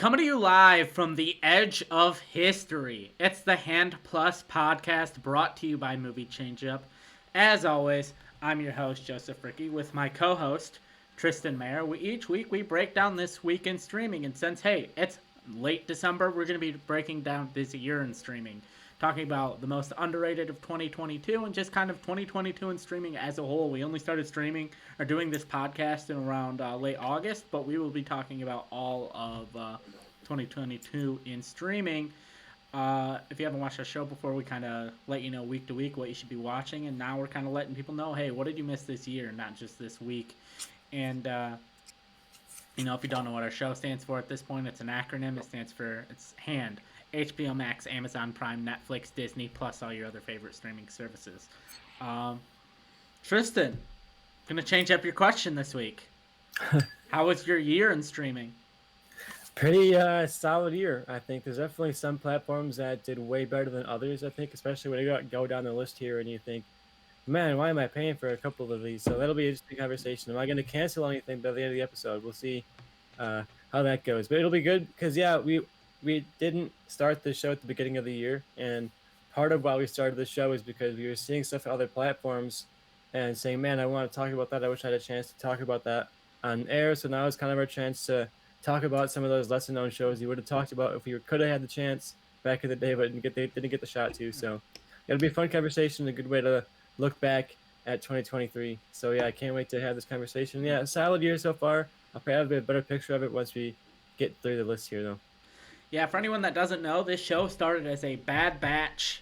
Coming to you live from the edge of history. It's the Hand Plus podcast brought to you by Movie Changeup. As always, I'm your host, Joseph Ricky, with my co-host, Tristan Mayer. Each week we break down this week in streaming, and since, hey, it's late December, we're going to be breaking down this year in streaming. Talking about the most underrated of 2022 and just kind of 2022 in streaming as a whole. We only started streaming or doing this podcast in around late August, but we will be talking about all of 2022 in streaming. If you haven't watched our show before, we kind of let you know week to week what you should be watching, and now we're kind of letting people know, hey, what did you miss this year, not just this week. And if you don't know what our show stands for at this point, it's an acronym. It stands for, it's HAND. HBO Max, Amazon Prime, Netflix, Disney, plus all your other favorite streaming services. Tristan, gonna change up your question this week. How was your year in streaming? Pretty solid year, I think. There's definitely some platforms that did way better than others, I think, especially when you go down the list here and you think, man, why am I paying for a couple of these? So that'll be an interesting conversation. Am I going to cancel anything by the end of the episode? We'll see how that goes. But it'll be good because, yeah, we didn't start the show at the beginning of the year, and part of why we started the show is because we were seeing stuff on other platforms and saying, man, I want to talk about that. I wish I had a chance to talk about that on air. So now it's kind of our chance to talk about some of those lesser known shows you would have talked about if we could have had the chance back in the day, but didn't get the shot to. So it'll be a fun conversation, a good way to look back at 2023. So yeah, I can't wait to have this conversation. Yeah, a solid year so far. I'll probably have a better picture of it once we get through the list here, though. Yeah, for anyone that doesn't know, this show started as a Bad Batch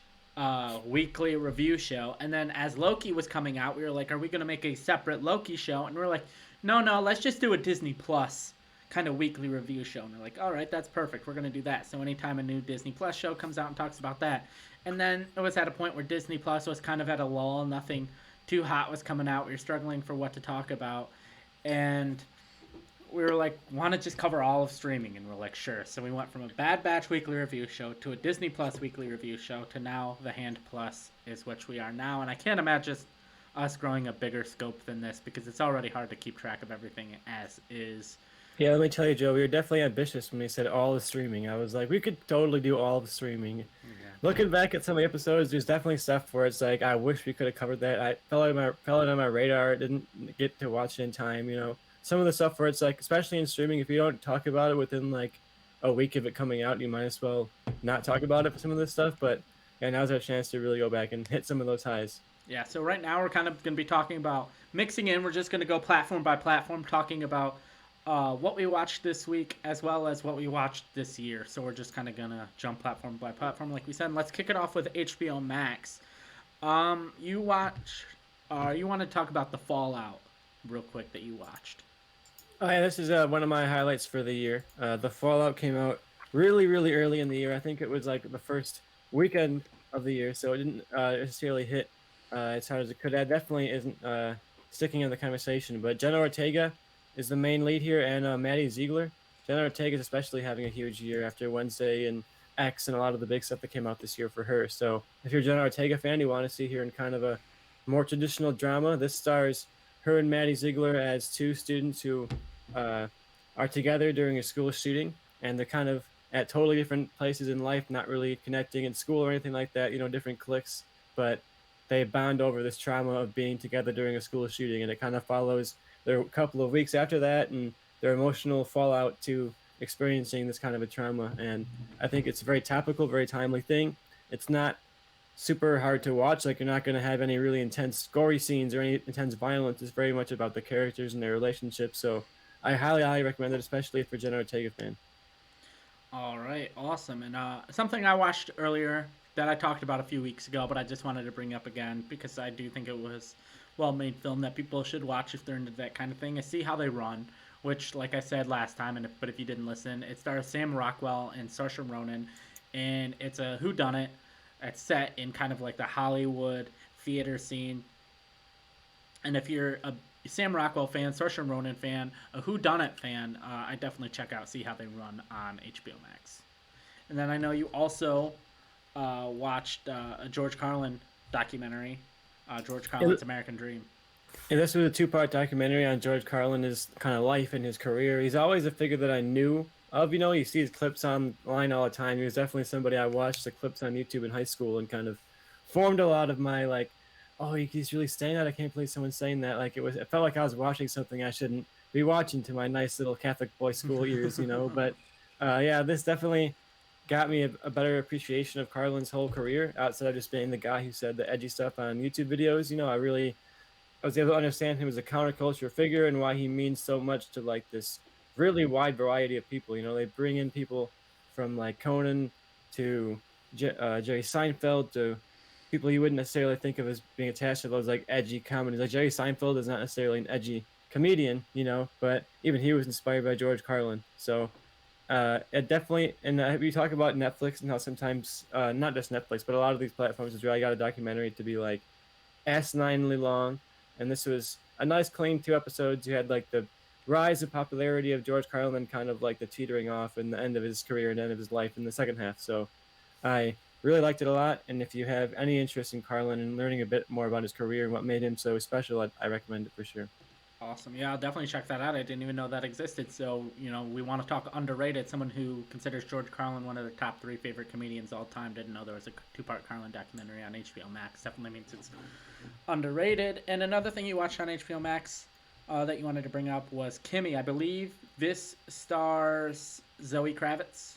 weekly review show, and then as Loki was coming out, we were like, are we going to make a separate Loki show? And we are like, no, let's just do a Disney Plus kind of weekly review show. And they're like, all right, that's perfect. We're going to do that. So anytime a new Disney Plus show comes out and talks about that. And then it was at a point where Disney Plus was kind of at a lull. Nothing too hot was coming out. We were struggling for what to talk about. And we were like, want to just cover all of streaming? And we're like, sure. So we went from a Bad Batch weekly review show to a Disney Plus weekly review show to now the Hand Plus is which we are now. And I can't imagine us growing a bigger scope than this because it's already hard to keep track of everything as is. Yeah, let me tell you, Joe, we were definitely ambitious when we said all the streaming. I was like, we could totally do all the streaming. Yeah. Looking back at some of the episodes, there's definitely stuff where it's like, I wish we could have covered that. I fell out on my radar. Didn't get to watch it in time, Some of the stuff where it's like, especially in streaming, if you don't talk about it within like a week of it coming out, you might as well not talk about it for some of this stuff. But yeah, now's our chance to really go back and hit some of those highs. Yeah, so right now we're kind of going to be talking about mixing in. We're just going to go platform by platform, talking about what we watched this week as well as what we watched this year. So we're just kind of going to jump platform by platform, like we said. And let's kick it off with HBO Max. You want to talk about the Fallout real quick that you watched. Oh yeah, this is one of my highlights for the year. The Fallout came out really, really early in the year. I think it was like the first weekend of the year, so it didn't necessarily hit as hard as it could. That definitely isn't sticking in the conversation. But Jenna Ortega is the main lead here, and Maddie Ziegler. Jenna Ortega is especially having a huge year after Wednesday and X and a lot of the big stuff that came out this year for her. So if you're a Jenna Ortega fan, you want to see her in kind of a more traditional drama. This stars her and Maddie Ziegler as two students who are together during a school shooting, and they're kind of at totally different places in life, not really connecting in school or anything like that, different cliques, but they bond over this trauma of being together during a school shooting, and it kind of follows their couple of weeks after that and their emotional fallout to experiencing this kind of a trauma. And I think it's a very topical, very timely thing. It's not super hard to watch. Like, you're not going to have any really intense gory scenes or any intense violence. It's very much about the characters and their relationships. So I highly recommend it, especially if you're a Jenna Ortega fan. All right, awesome. And something I watched earlier that I talked about a few weeks ago, but I just wanted to bring up again because I do think it was well-made film that people should watch if they're into that kind of thing, is See How They Run, which, like I said last time, but if you didn't listen, it stars Sam Rockwell and Saoirse Ronan, and it's a whodunit. It's set in kind of like the Hollywood theater scene. And if you're a Sam Rockwell fan, Saoirse Ronan fan, a whodunit fan, I definitely check out See How They Run on HBO Max. And then I know you also watched a George Carlin documentary, George Carlin's American Dream. And this was a two-part documentary on George Carlin, his kind of life and his career. He's always a figure that I knew You see his clips online all the time. He was definitely somebody I watched the clips on YouTube in high school and kind of formed a lot of my like, oh, he's really saying that. I can't believe someone's saying that. Like it felt like I was watching something I shouldn't be watching to my nice little Catholic boy school ears, But yeah, this definitely got me a better appreciation of Carlin's whole career outside of just being the guy who said the edgy stuff on YouTube videos. I was able to understand him as a counterculture figure and why he means so much to like this really wide variety of people. They bring in people from like Conan to Jerry Seinfeld to people you wouldn't necessarily think of as being attached to those like edgy comedies. Like Jerry Seinfeld is not necessarily an edgy comedian, but even he was inspired by George Carlin. So it definitely, and we talk about Netflix and how sometimes, not just Netflix, but a lot of these platforms has really got a documentary to be like asininely long, and this was a nice clean 2 episodes. You had like the rise of popularity of George Carlin and kind of like the teetering off and the end of his career and end of his life in the second half. So I really liked it a lot, and if you have any interest in Carlin and learning a bit more about his career and what made him so special, I recommend it for sure. Awesome. Yeah, I'll definitely check that out. I didn't even know that existed. So, we want to talk underrated. Someone who considers George Carlin one of the top three favorite comedians all time didn't know there was a two-part Carlin documentary on HBO Max. Definitely means it's underrated. And another thing you watched on HBO Max that you wanted to bring up was Kimmy. I believe this stars Zoe Kravitz.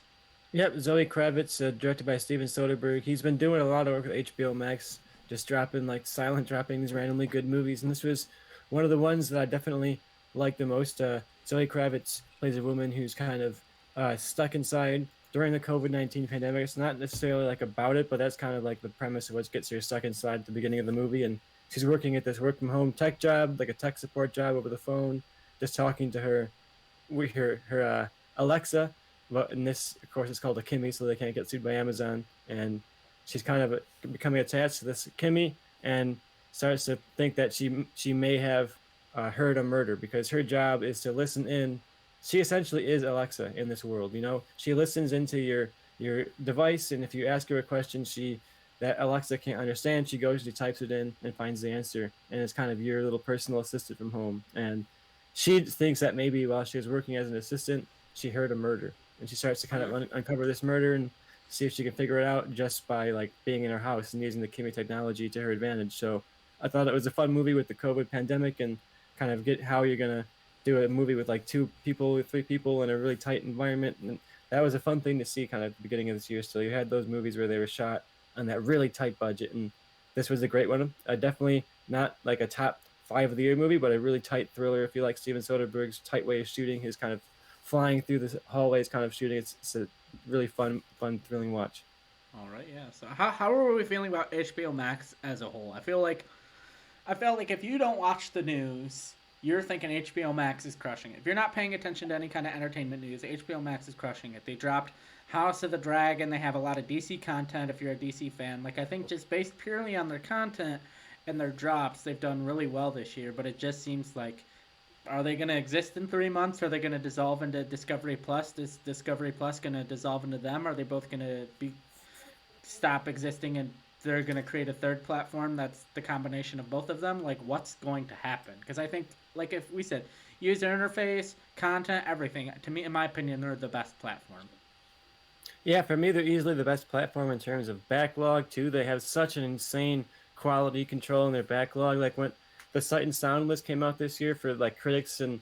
Yep, Zoe Kravitz, directed by Steven Soderbergh. He's been doing a lot of work with HBO Max, just dropping like silent dropping these randomly good movies, and this was one of the ones that I definitely like the most. Zoe Kravitz plays a woman who's kind of stuck inside during the COVID-19 pandemic. It's not necessarily like about it, but that's kind of like the premise of what gets her stuck inside at the beginning of the movie. And she's working at this work from home tech job, like a tech support job over the phone, just talking to her Alexa. But in this, of course, it's called a Kimmy, so they can't get sued by Amazon. And she's kind of becoming attached to this Kimmy and starts to think that she may have heard a murder because her job is to listen in. She essentially is Alexa in this world. She listens into your device, and if you ask her a question, that Alexa can't understand, she goes, she types it in, and finds the answer, and it's kind of your little personal assistant from home. And she thinks that maybe while she was working as an assistant, she heard a murder, and she starts to kind of uncover this murder and see if she can figure it out just by like being in her house and using the Kimmy technology to her advantage. So I thought it was a fun movie with the COVID pandemic and kind of get how you're gonna do a movie with like 2 people, 3 people in a really tight environment, and that was a fun thing to see kind of at the beginning of this year. So you had those movies where they were shot on that really tight budget, and this was a great one. Definitely not like a top 5 of the year movie, but a really tight thriller. If you like Steven Soderbergh's tight way of shooting, his kind of flying through the hallways kind of shooting, it's a really fun, thrilling watch. All right, yeah. So how are we feeling about HBO Max as a whole? I felt like if you don't watch the news, you're thinking HBO Max is crushing it. If you're not paying attention to any kind of entertainment news, HBO Max is crushing it. They dropped House of the Dragon. They have a lot of DC content if you're a DC fan. Like, I think just based purely on their content and their drops, they've done really well this year. But it just seems like, are they going to exist in 3 months? Are they going to dissolve into Discovery Plus? Is Discovery Plus going to dissolve into them? Are they both going to stop existing and they're going to create a third platform that's the combination of both of them? Like, what's going to happen? Because I think, like if we said, user interface, content, everything, to me, in my opinion, they're the best platform. Yeah, for me, they're easily the best platform in terms of backlog too. They have such an insane quality control in their backlog. Like when the Sight and Sound list came out this year for like critics and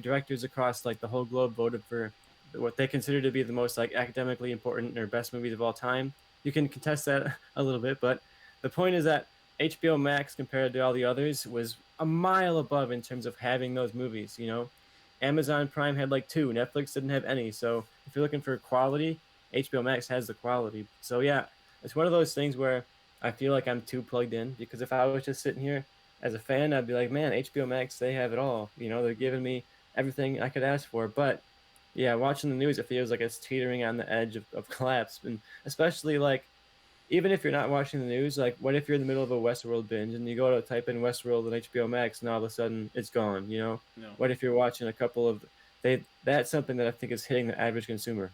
directors across like the whole globe voted for what they consider to be the most like academically important or best movies of all time. You can contest that a little bit, but the point is that HBO Max compared to all the others was a mile above in terms of having those movies. Amazon Prime had like 2, Netflix didn't have any. So if you're looking for quality, HBO Max has the quality. So yeah, it's one of those things where I feel like I'm too plugged in because if I was just sitting here as a fan, I'd be like, man, HBO Max, they have it all. They're giving me everything I could ask for. But yeah, watching the news, it feels like it's teetering on the edge of collapse. And especially like, even if you're not watching the news, like what if you're in the middle of a Westworld binge and you go to type in Westworld and HBO Max and all of a sudden it's gone? No. What if you're watching a couple of that's something that I think is hitting the average consumer.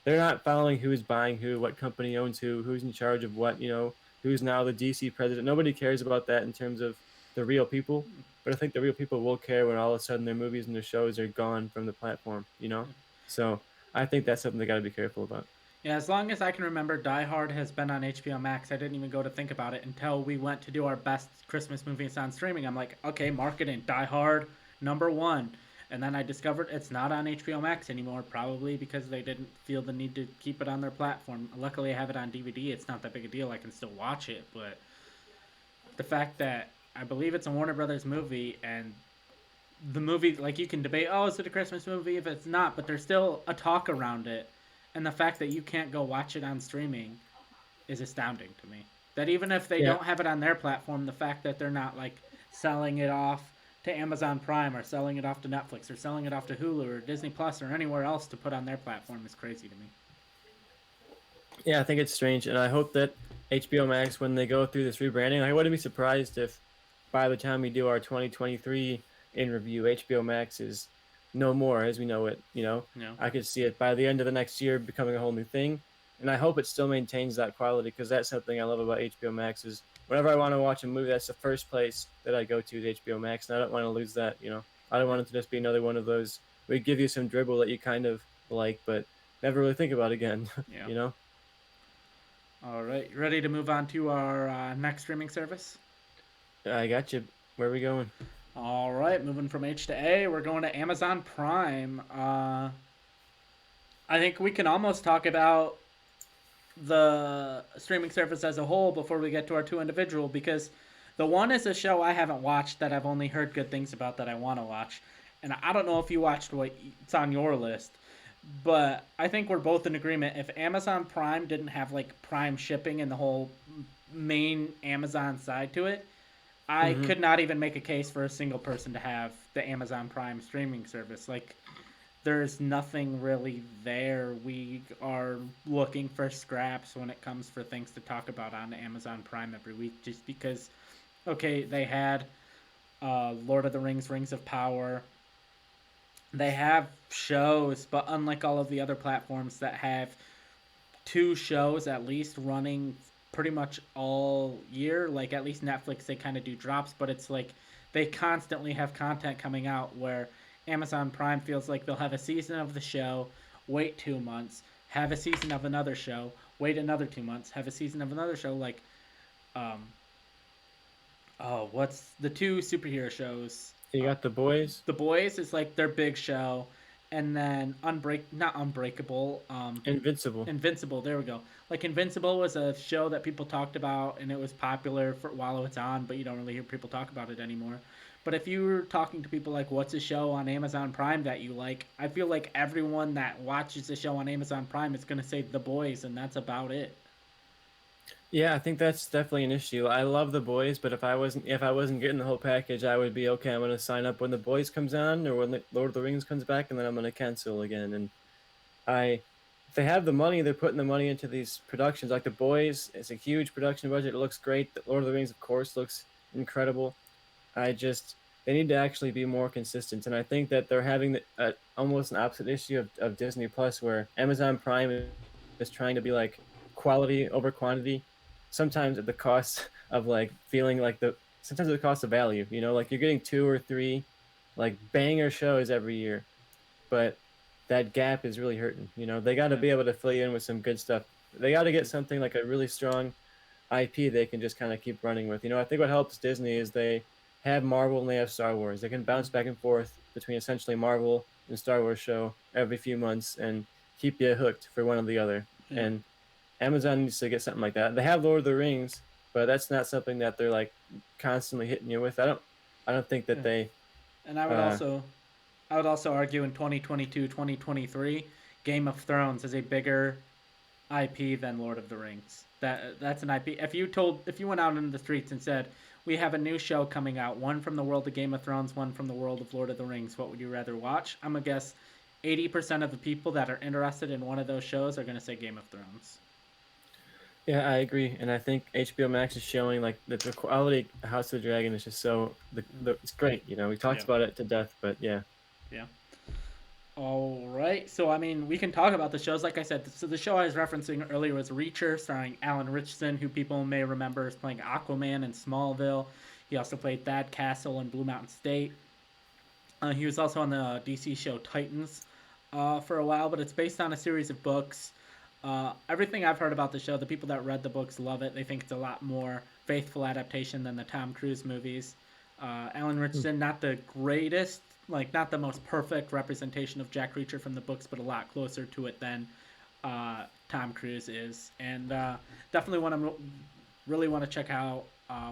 They're not following who's buying who, what company owns who's in charge of what, who's now the DC president. Nobody cares about that in terms of the real people. But I think the real people will care when all of a sudden their movies and their shows are gone from the platform. So I think that's something they got to be careful about. Yeah, as long as I can remember, Die Hard has been on HBO Max. I didn't even go to think about it until we went to do our best Christmas movies on streaming. I'm like, okay, marketing, Die Hard, #1. And then I discovered it's not on HBO Max anymore, probably because they didn't feel the need to keep it on their platform. Luckily, I have it on DVD. It's not that big a deal. I can still watch it. But the fact that I believe it's a Warner Brothers movie and the movie, like, you can debate, oh, is it a Christmas movie if it's not, but there's still a talk around it. And the fact that you can't go watch it on streaming is astounding to me. That even if they Yeah, don't have it on their platform, the fact that they're not, like, selling it off to Amazon Prime or selling it off to Netflix or selling it off to Hulu or Disney Plus or anywhere else to put on their platform is crazy to me. yeah, I think it's strange, and I hope that HBO Max, when they go through this rebranding, I wouldn't be surprised if by the time we do our 2023 in review, HBO Max is no more as we know it. You know? I could see it by the end of the next year becoming a whole new thing, and I hope it still maintains that quality because that's something I love about HBO Max is whenever I want to watch a movie, that's the first place that I go to is HBO Max, and I don't want to lose that. I don't want it to just be another one of those. We give you some dribble that you kind of like, but never really think about again. Yeah. you know. All right. You ready to move on to our next streaming service? I got you. Where are we going? All right. Moving from H to A, we're going to Amazon Prime. I think we can almost talk about the streaming service as a whole before we get to our two individual because the one is a show I haven't watched that I've only heard good things about that I want to watch. And I don't know if you watched what's on your list, but I think we're both in agreement. If Amazon Prime didn't have like Prime shipping and the whole main Amazon side to it, I Mm-hmm. could not even make a case for a single person to have the Amazon Prime streaming service. Like, there's nothing really there. We are looking for scraps when it comes for things to talk about on Amazon Prime every week, just because, okay, they had Lord of the Rings, Rings of Power. They have shows, but unlike all of the other platforms that have two shows at least running pretty much all year, like at least Netflix, they kind of do drops, but it's like they constantly have content coming out where Amazon Prime feels like they'll have a season of the show, wait 2 months, have a season of another show, wait another 2 months, have a season of another show. Like, um, oh, what's the two superhero shows? You got The Boys, The Boys is like their big show, and then not Unbreakable, Invincible. Invincible. There we go. Like, Invincible was a show that people talked about, and it was popular for while it was on, but you don't really hear people talk about it anymore. But if you were talking to people like, what's a show on Amazon Prime that you like? I feel like everyone that watches the show on Amazon Prime is gonna say The Boys, and that's about it. Yeah, I think that's definitely an issue. I love The Boys, but if I wasn't getting the whole package, I would be okay. I'm gonna sign up when The Boys comes on or when the Lord of the Rings comes back, and then I'm gonna cancel again. And I, if they have the money, they're putting the money into these productions. Like The Boys, it's a huge production budget. It looks great. The Lord of the Rings, of course, looks incredible. They need to actually be more consistent, and I think that they're having almost an opposite issue of Disney Plus, where Amazon Prime is trying to be like quality over quantity, sometimes at the cost of like feeling like sometimes at the cost of value. Like you're getting two or three like banger shows every year, but that gap is really hurting. They got to Yeah. be able to fill you in with some good stuff. They got to get something like a really strong IP they can just kind of keep running with. I think what helps Disney is they have Marvel and they have Star Wars. They can bounce back and forth between essentially Marvel and Star Wars show every few months and keep you hooked for one or the other. Yeah. And Amazon needs to get something like that. They have Lord of the Rings, but that's not something that they're like constantly hitting you with. I don't think that Yeah. they And I would uh also I would also argue in 2022, 2023, Game of Thrones is a bigger IP than Lord of the Rings. That's an IP. If you went out into the streets and said, "We have a new show coming out, one from the world of Game of Thrones, one from the world of Lord of the Rings. What would you rather watch?" I'm gonna guess 80% of the people that are interested in one of those shows are gonna say Game of Thrones. Yeah, I agree, and I think HBO Max is showing like the quality of House of the Dragon is just it's great. We talked Yeah. about it to death, but yeah. Yeah. All right. So, I mean, we can talk about the shows. Like I said, so the show I was referencing earlier was Reacher, starring Alan Richardson, who people may remember as playing Aquaman in Smallville. He also played Thad Castle in Blue Mountain State. He was also on the DC show Titans. for a while, but it's based on a series of books. Everything I've heard about the show, the people that read the books love it. They think it's a lot more faithful adaptation than the Tom Cruise movies. Alan Hmm. Richardson, not the greatest, like not the most perfect representation of Jack Reacher from the books, but a lot closer to it than Tom Cruise is. And definitely want to really want to check out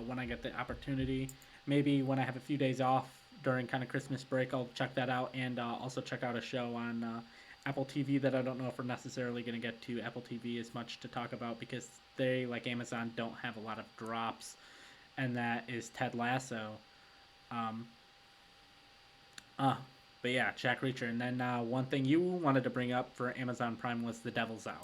when I get the opportunity. Maybe when I have a few days off during kind of Christmas break, I'll check that out and also check out a show on Apple TV that I don't know if we're necessarily going to get to Apple TV as much to talk about because they, like Amazon, don't have a lot of drops, and that is Ted Lasso. Um, uh, but yeah, Jack Reacher. And then one thing you wanted to bring up for Amazon Prime was The Devil's Hour.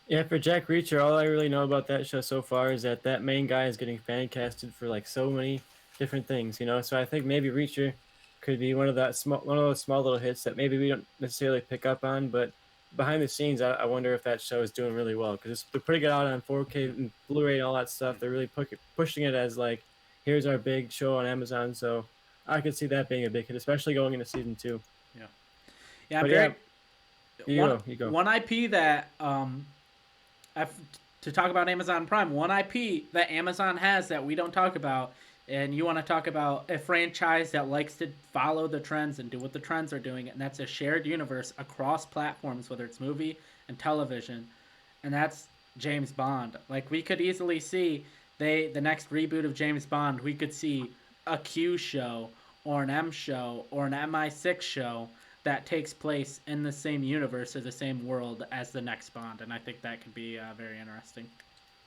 Yeah, for Jack Reacher, all I really know about that show so far is that that main guy is getting fan casted for like so many different things, you know. So I think maybe Reacher could be one of those small little hits that maybe we don't necessarily pick up on, but behind the scenes, I wonder if that show is doing really well because they're putting it out on 4K and Blu-ray and all that stuff. They're really pushing it as like, here's our big show on Amazon. So I could see that being a big hit, especially going into season two. Yeah, yeah, I'm But yeah, very you one go, you go. one IP that I've, to talk about Amazon Prime, one IP that Amazon has that we don't talk about, and you want to talk about a franchise that likes to follow the trends and do what the trends are doing, and that's a shared universe across platforms, whether it's movie and television, and that's James Bond. Like we could easily see the next reboot of James Bond, we could see a Q show or an M show or an MI6 show that takes place in the same universe or the same world as the next Bond, and I think that could be very interesting.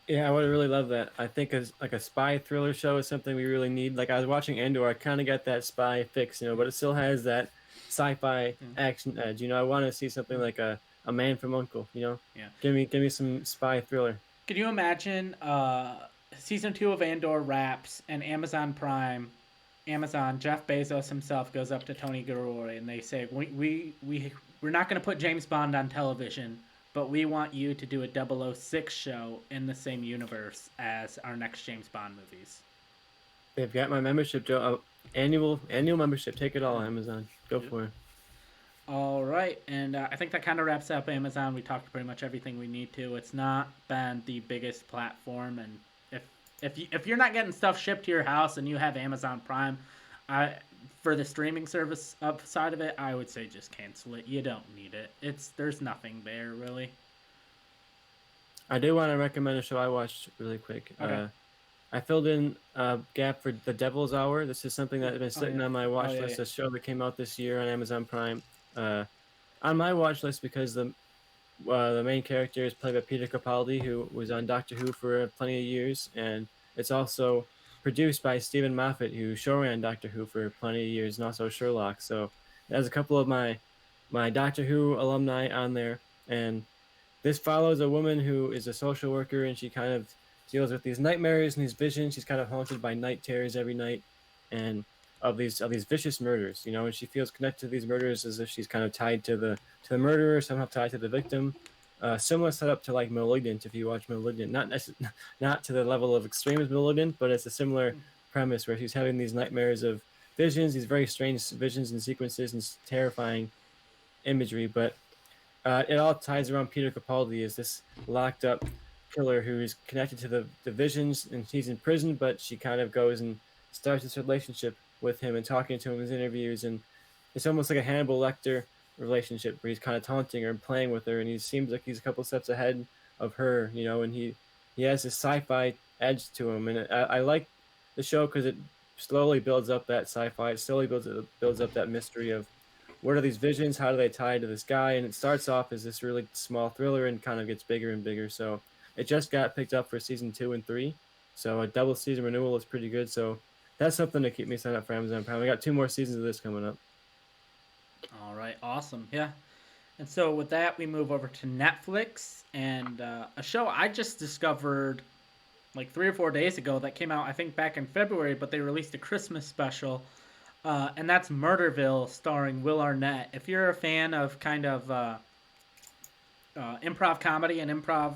Yeah, I would really love that. I think as like a spy thriller show is something we really need. Like I was watching Andor, I kind of got that spy fix, you know, but it still has that sci-fi Yeah. action edge. You know, I want to see something like a Man from Uncle. You know, Yeah. give me some spy thriller. Could you imagine season 2 of Andor wraps and Amazon, Jeff Bezos himself goes up to Tony Gilroy and they say, we're not going to put James Bond on television, but we want you to do a 006 show in the same universe as our next James Bond movies. They've got my membership, Joe. Annual membership. Take it all, Yeah. Amazon. Go Yep. for it. All right, and I think that kind of wraps up Amazon. We talked pretty much everything we need to. It's not been the biggest platform, and if you're not getting stuff shipped to your house and you have Amazon Prime, I for the streaming service side of it, I would say just cancel it. You don't need it. There's nothing there really. I do want to recommend a show I watched really quick. Okay. I filled in a gap for The Devil's Hour. This is something that's been Oh sitting yeah. on my Oh watch yeah. list. Yeah. A show that came out this year on Amazon Prime. Uh, on my watch list because the main character is played by Peter Capaldi, who was on Doctor Who for plenty of years, and it's also produced by Stephen Moffat, who showran Doctor Who for plenty of years, and also Sherlock. So it has a couple of my Doctor Who alumni on there, and this follows a woman who is a social worker, and she kind of deals with these nightmares and these visions. She's kind of haunted by night terrors every night, and of these vicious murders, you know. And she feels connected to these murders as if she's kind of tied to the murderer, somehow tied to the victim. Similar setup to like *Malignant*, if you watch *Malignant*, not to the level of extreme as *Malignant*, but it's a similar premise where she's having these nightmares of visions, these very strange visions and sequences and terrifying imagery, but it all ties around Peter Capaldi as this locked up killer who is connected to the visions, and he's in prison, but she kind of goes and starts this relationship with him and talking to him in his interviews, and it's almost like a Hannibal Lecter relationship where he's kind of taunting her and playing with her, and he seems like he's a couple steps ahead of her, you know, and he has this sci-fi edge to him, and I like the show because it slowly builds up that sci-fi, it slowly builds up that mystery of what are these visions? How do they tie to this guy? And it starts off as this really small thriller and kind of gets bigger and bigger. So it just got picked up for season 2 and 3. So a double season renewal is pretty good. So that's something to keep me signed up for Amazon Prime. We got 2 more seasons of this coming up. All right. Awesome. Yeah. And so with that, we move over to Netflix and a show I just discovered like 3 or 4 days ago that came out I think back in February, but they released a Christmas special, and that's Murderville starring Will Arnett. If you're a fan of kind of improv comedy and improv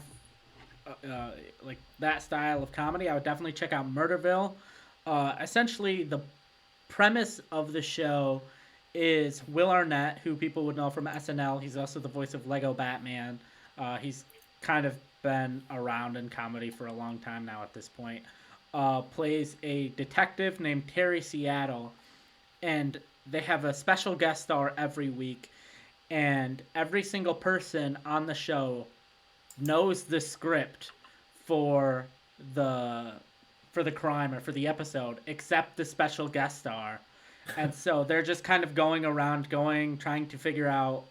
like that style of comedy, I would definitely check out Murderville. Essentially, the premise of the show is Will Arnett, who people would know from SNL. He's also the voice of Lego Batman. He's kind of been around in comedy for a long time now at this point. Plays a detective named Terry Seattle, and they have a special guest star every week. And every single person on the show knows the script for the for the crime or for the episode except the special guest star, and so they're just kind of going around trying to figure out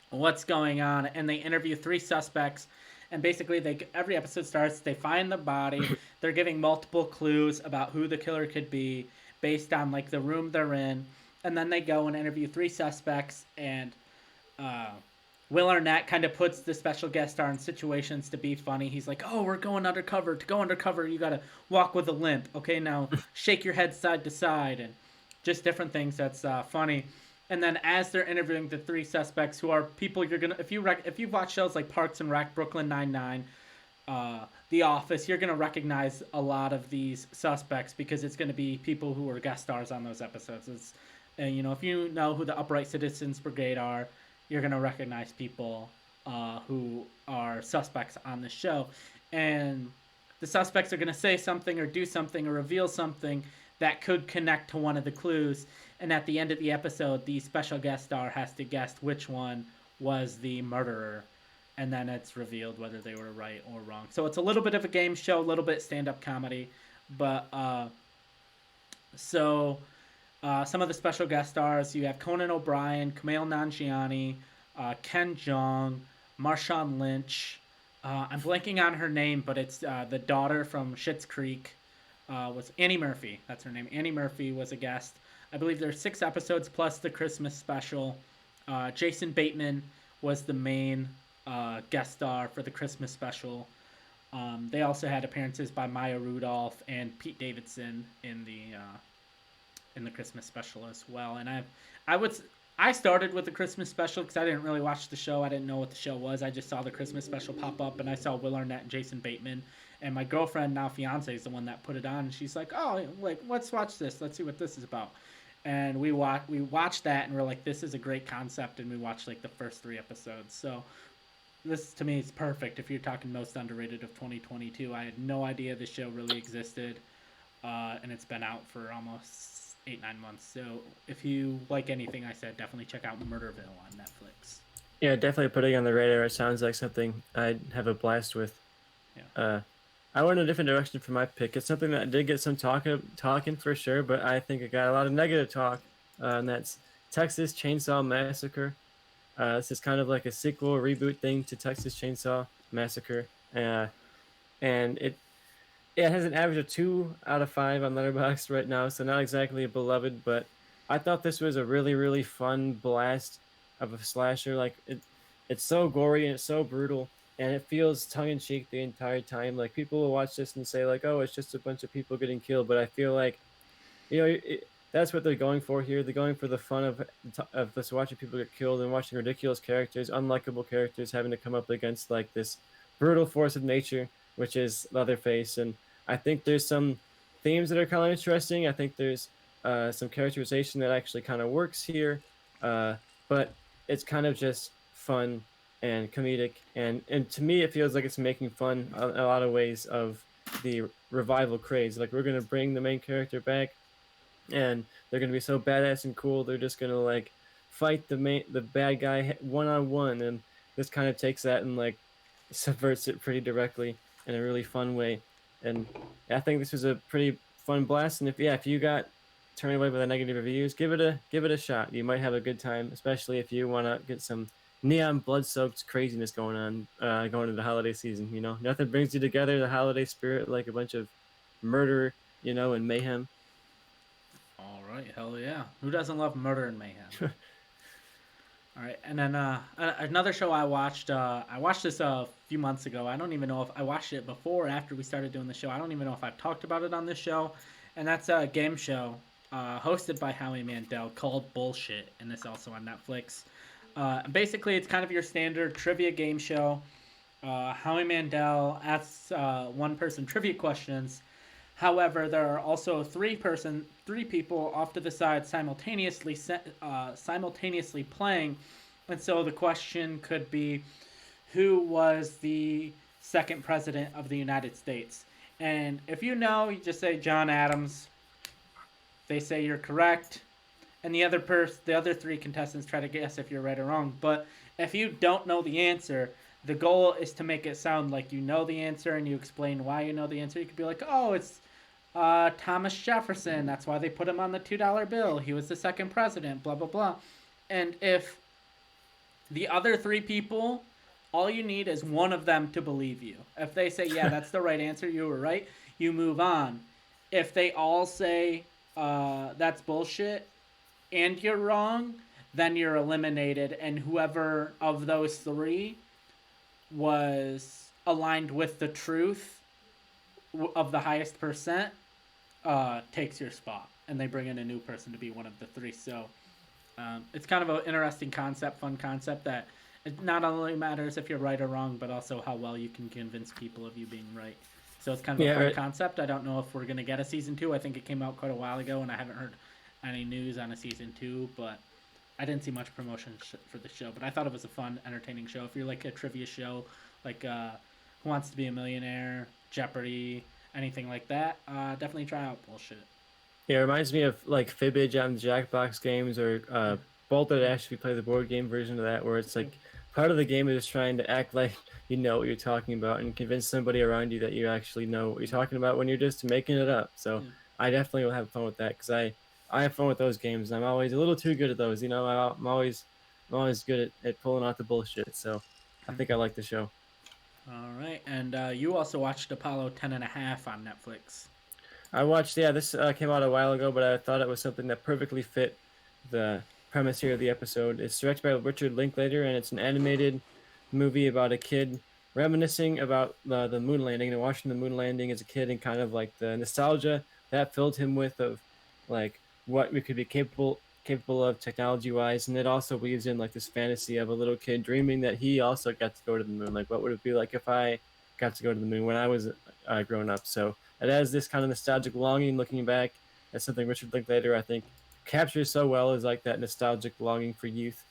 what's going on, and they interview three suspects, and basically every episode starts, they find the body, they're giving multiple clues about who the killer could be based on like the room they're in, and then they go and interview three suspects, and uh, Will Arnett kind of puts the special guest star in situations to be funny. He's like, "Oh, we're going undercover. To go undercover, you gotta walk with a limp. Okay, now shake your head side to side," and just different things that's funny. And then as they're interviewing the three suspects, who are people you're gonna if you've watched shows like Parks and Rec, Brooklyn Nine-Nine, The Office, you're gonna recognize a lot of these suspects because it's gonna be people who are guest stars on those episodes. It's and if you know who the Upright Citizens Brigade are, you're gonna recognize people who are suspects on the show, and the suspects are gonna say something or do something or reveal something that could connect to one of the clues. And at the end of the episode, the special guest star has to guess which one was the murderer, and then it's revealed whether they were right or wrong. So it's a little bit of a game show, a little bit stand-up comedy, but some of the special guest stars, you have Conan O'Brien, Kumail Nanjiani, Ken Jeong, Marshawn Lynch. I'm blanking on her name, but it's the daughter from Schitt's Creek. Was Annie Murphy. That's her name. Annie Murphy was a guest. I believe there's 6 episodes plus the Christmas special. Jason Bateman was the main guest star for the Christmas special. They also had appearances by Maya Rudolph and Pete Davidson in the Christmas special as well. And I started with the Christmas special because I didn't really watch the show. I didn't know what the show was. I just saw the Christmas special pop up, and I saw Will Arnett and Jason Bateman. And my girlfriend, now fiance, is the one that put it on. And she's like, "Oh, like let's watch this. Let's see what this is about." And we watched that, and we're like, "This is a great concept." And we watched like the first 3 episodes. So this to me is perfect if you're talking most underrated of 2022. I had no idea this show really existed, and it's been out for almost 8-9 months. So if you like anything I said, definitely check out Murderville on Netflix. Yeah, definitely putting on the radar. It sounds like something I'd have a blast with. Yeah. I went in a different direction for my pick. It's something that did get some talking for sure, but I think it got a lot of negative talk, and that's Texas Chainsaw Massacre. This is kind of like a sequel, reboot thing to Texas Chainsaw Massacre, and it has an average of 2 out of 5 on Letterboxd right now, so not exactly a beloved, but I thought this was a really, really fun blast of a slasher. Like it's so gory and it's so brutal, and it feels tongue-in-cheek the entire time. Like people will watch this and say like, "Oh, it's just a bunch of people getting killed," but I feel like, that's what they're going for here. They're going for the fun of just watching people get killed and watching ridiculous characters, unlikable characters having to come up against like this brutal force of nature, which is Leatherface. And I think there's some themes that are kind of interesting. I think there's some characterization that actually kind of works here, but it's kind of just fun and comedic, and to me it feels like it's making fun in a lot of ways of the revival craze. Like we're gonna bring the main character back, and they're gonna be so badass and cool. They're just gonna like fight the bad guy one-on-one, and this kind of takes that and like subverts it pretty directly in a really fun way. And I think this was a pretty fun blast. And if you got turned away by the negative reviews, give it a shot. You might have a good time, especially if you want to get some neon blood-soaked craziness going on going into the holiday season. Nothing brings you together the holiday spirit like a bunch of murder, and mayhem. All right, hell yeah. Who doesn't love murder and mayhem? All right, and then another show I watched this a few months ago. I don't even know if I watched it before or after we started doing the show. I don't even know if I've talked about it on this show, and that's a game show hosted by Howie Mandel called Bullshit, and it's also on Netflix. Basically, it's kind of your standard trivia game show. Howie Mandel asks one-person trivia questions, However, there are also three people off to the side simultaneously playing, and so the question could be, who was the second president of the United States? And if you know, you just say John Adams. They say you're correct, and the other three contestants try to guess if you're right or wrong. But if you don't know the answer, the goal is to make it sound like you know the answer, and you explain why you know the answer. You could be like, "Oh, it's Thomas Jefferson. That's why they put him on the $2 bill. He was the second president." Blah blah blah. And if the other three people, all you need is one of them to believe you. If they say, "Yeah, that's the right answer. You were right," you move on. If they all say, "That's bullshit," and you're wrong, then you're eliminated, and whoever of those three was aligned with the truth of the highest percent takes your spot, and they bring in a new person to be one of the three. So it's kind of an interesting concept, fun concept that it not only matters if you're right or wrong, but also how well you can convince people of you being right. So it's kind of a fun concept. I don't know if we're gonna get a season 2. I think it came out quite a while ago, and I haven't heard any news on a season 2. But I didn't see much promotion for the show. But I thought it was a fun, entertaining show. If you're like a trivia show, like Who Wants to Be a Millionaire, Jeopardy, anything like that, definitely try out Bullshit. Yeah, it reminds me of like Fibbage on the Jackbox games or Bolted Ash if you play the board game version of that, where it's like part of the game is trying to act like you know what you're talking about and convince somebody around you that you actually know what you're talking about when you're just making it up. So I definitely will have fun with that because I have fun with those games. I'm always a little too good at those. You know, I'm always good at pulling out the bullshit. So I think I like the show. All right, and you also watched Apollo 10.5 on Netflix. I watched, yeah, this came out a while ago, but I thought it was something that perfectly fit the premise here of the episode. It's directed by Richard Linklater, and it's an animated movie about a kid reminiscing about the moon landing and watching the moon landing as a kid and kind of like the nostalgia that filled him with of like what we could be capable of technology wise. And it also weaves in like this fantasy of a little kid dreaming that he also got to go to the moon. Like, what would it be like if I got to go to the moon when I was grown up? So it has this kind of nostalgic longing looking back. That's something Richard Linklater, I think, captures so well, is like that nostalgic longing for youth.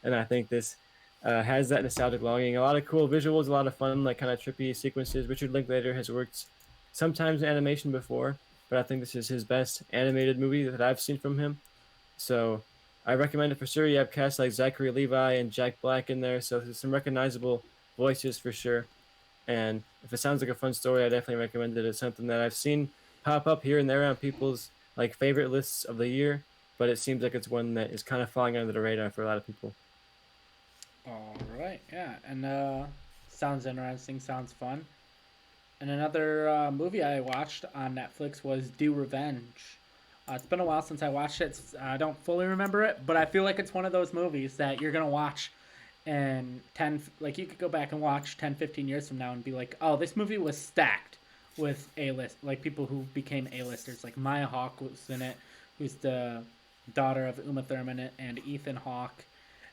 And I think this has that nostalgic longing. A lot of cool visuals, a lot of fun, like kind of trippy sequences. Richard Linklater has worked sometimes in animation before, but I think this is his best animated movie that I've seen from him. So I recommend it for sure. You have casts like Zachary Levi and Jack Black in there, so there's some recognizable voices for sure. And if it sounds like a fun story, I definitely recommend it. It's something that I've seen pop up here and there on people's like favorite lists of the year, but it seems like it's one that is kind of falling under the radar for a lot of people. All right, yeah, and sounds interesting, sounds fun. And another movie I watched on Netflix was Do Revenge. It's been a while since I watched it. I don't fully remember it, but I feel like it's one of those movies that you're gonna watch and like you could go back and watch 10, 15 years from now and be like, oh, this movie was stacked with A-list, like people who became A-listers. Like Maya Hawke was in it, who's the daughter of Uma Thurman and Ethan Hawke.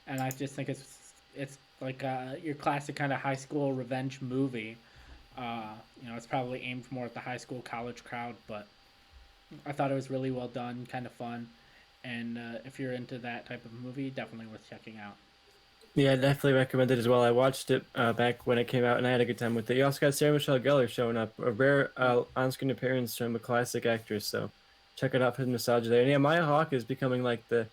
And I just think it's like your classic kind of high school revenge movie. It's probably aimed more at the high school college crowd, but I thought it was really well done, kind of fun. And if you're into that type of movie, definitely worth checking out. Yeah, I definitely recommend it as well. I watched it back when it came out, and I had a good time with it. You also got Sarah Michelle Gellar showing up, a rare on-screen appearance from a classic actress. So check it out for the nostalgia there. And yeah, Maya Hawke is becoming like the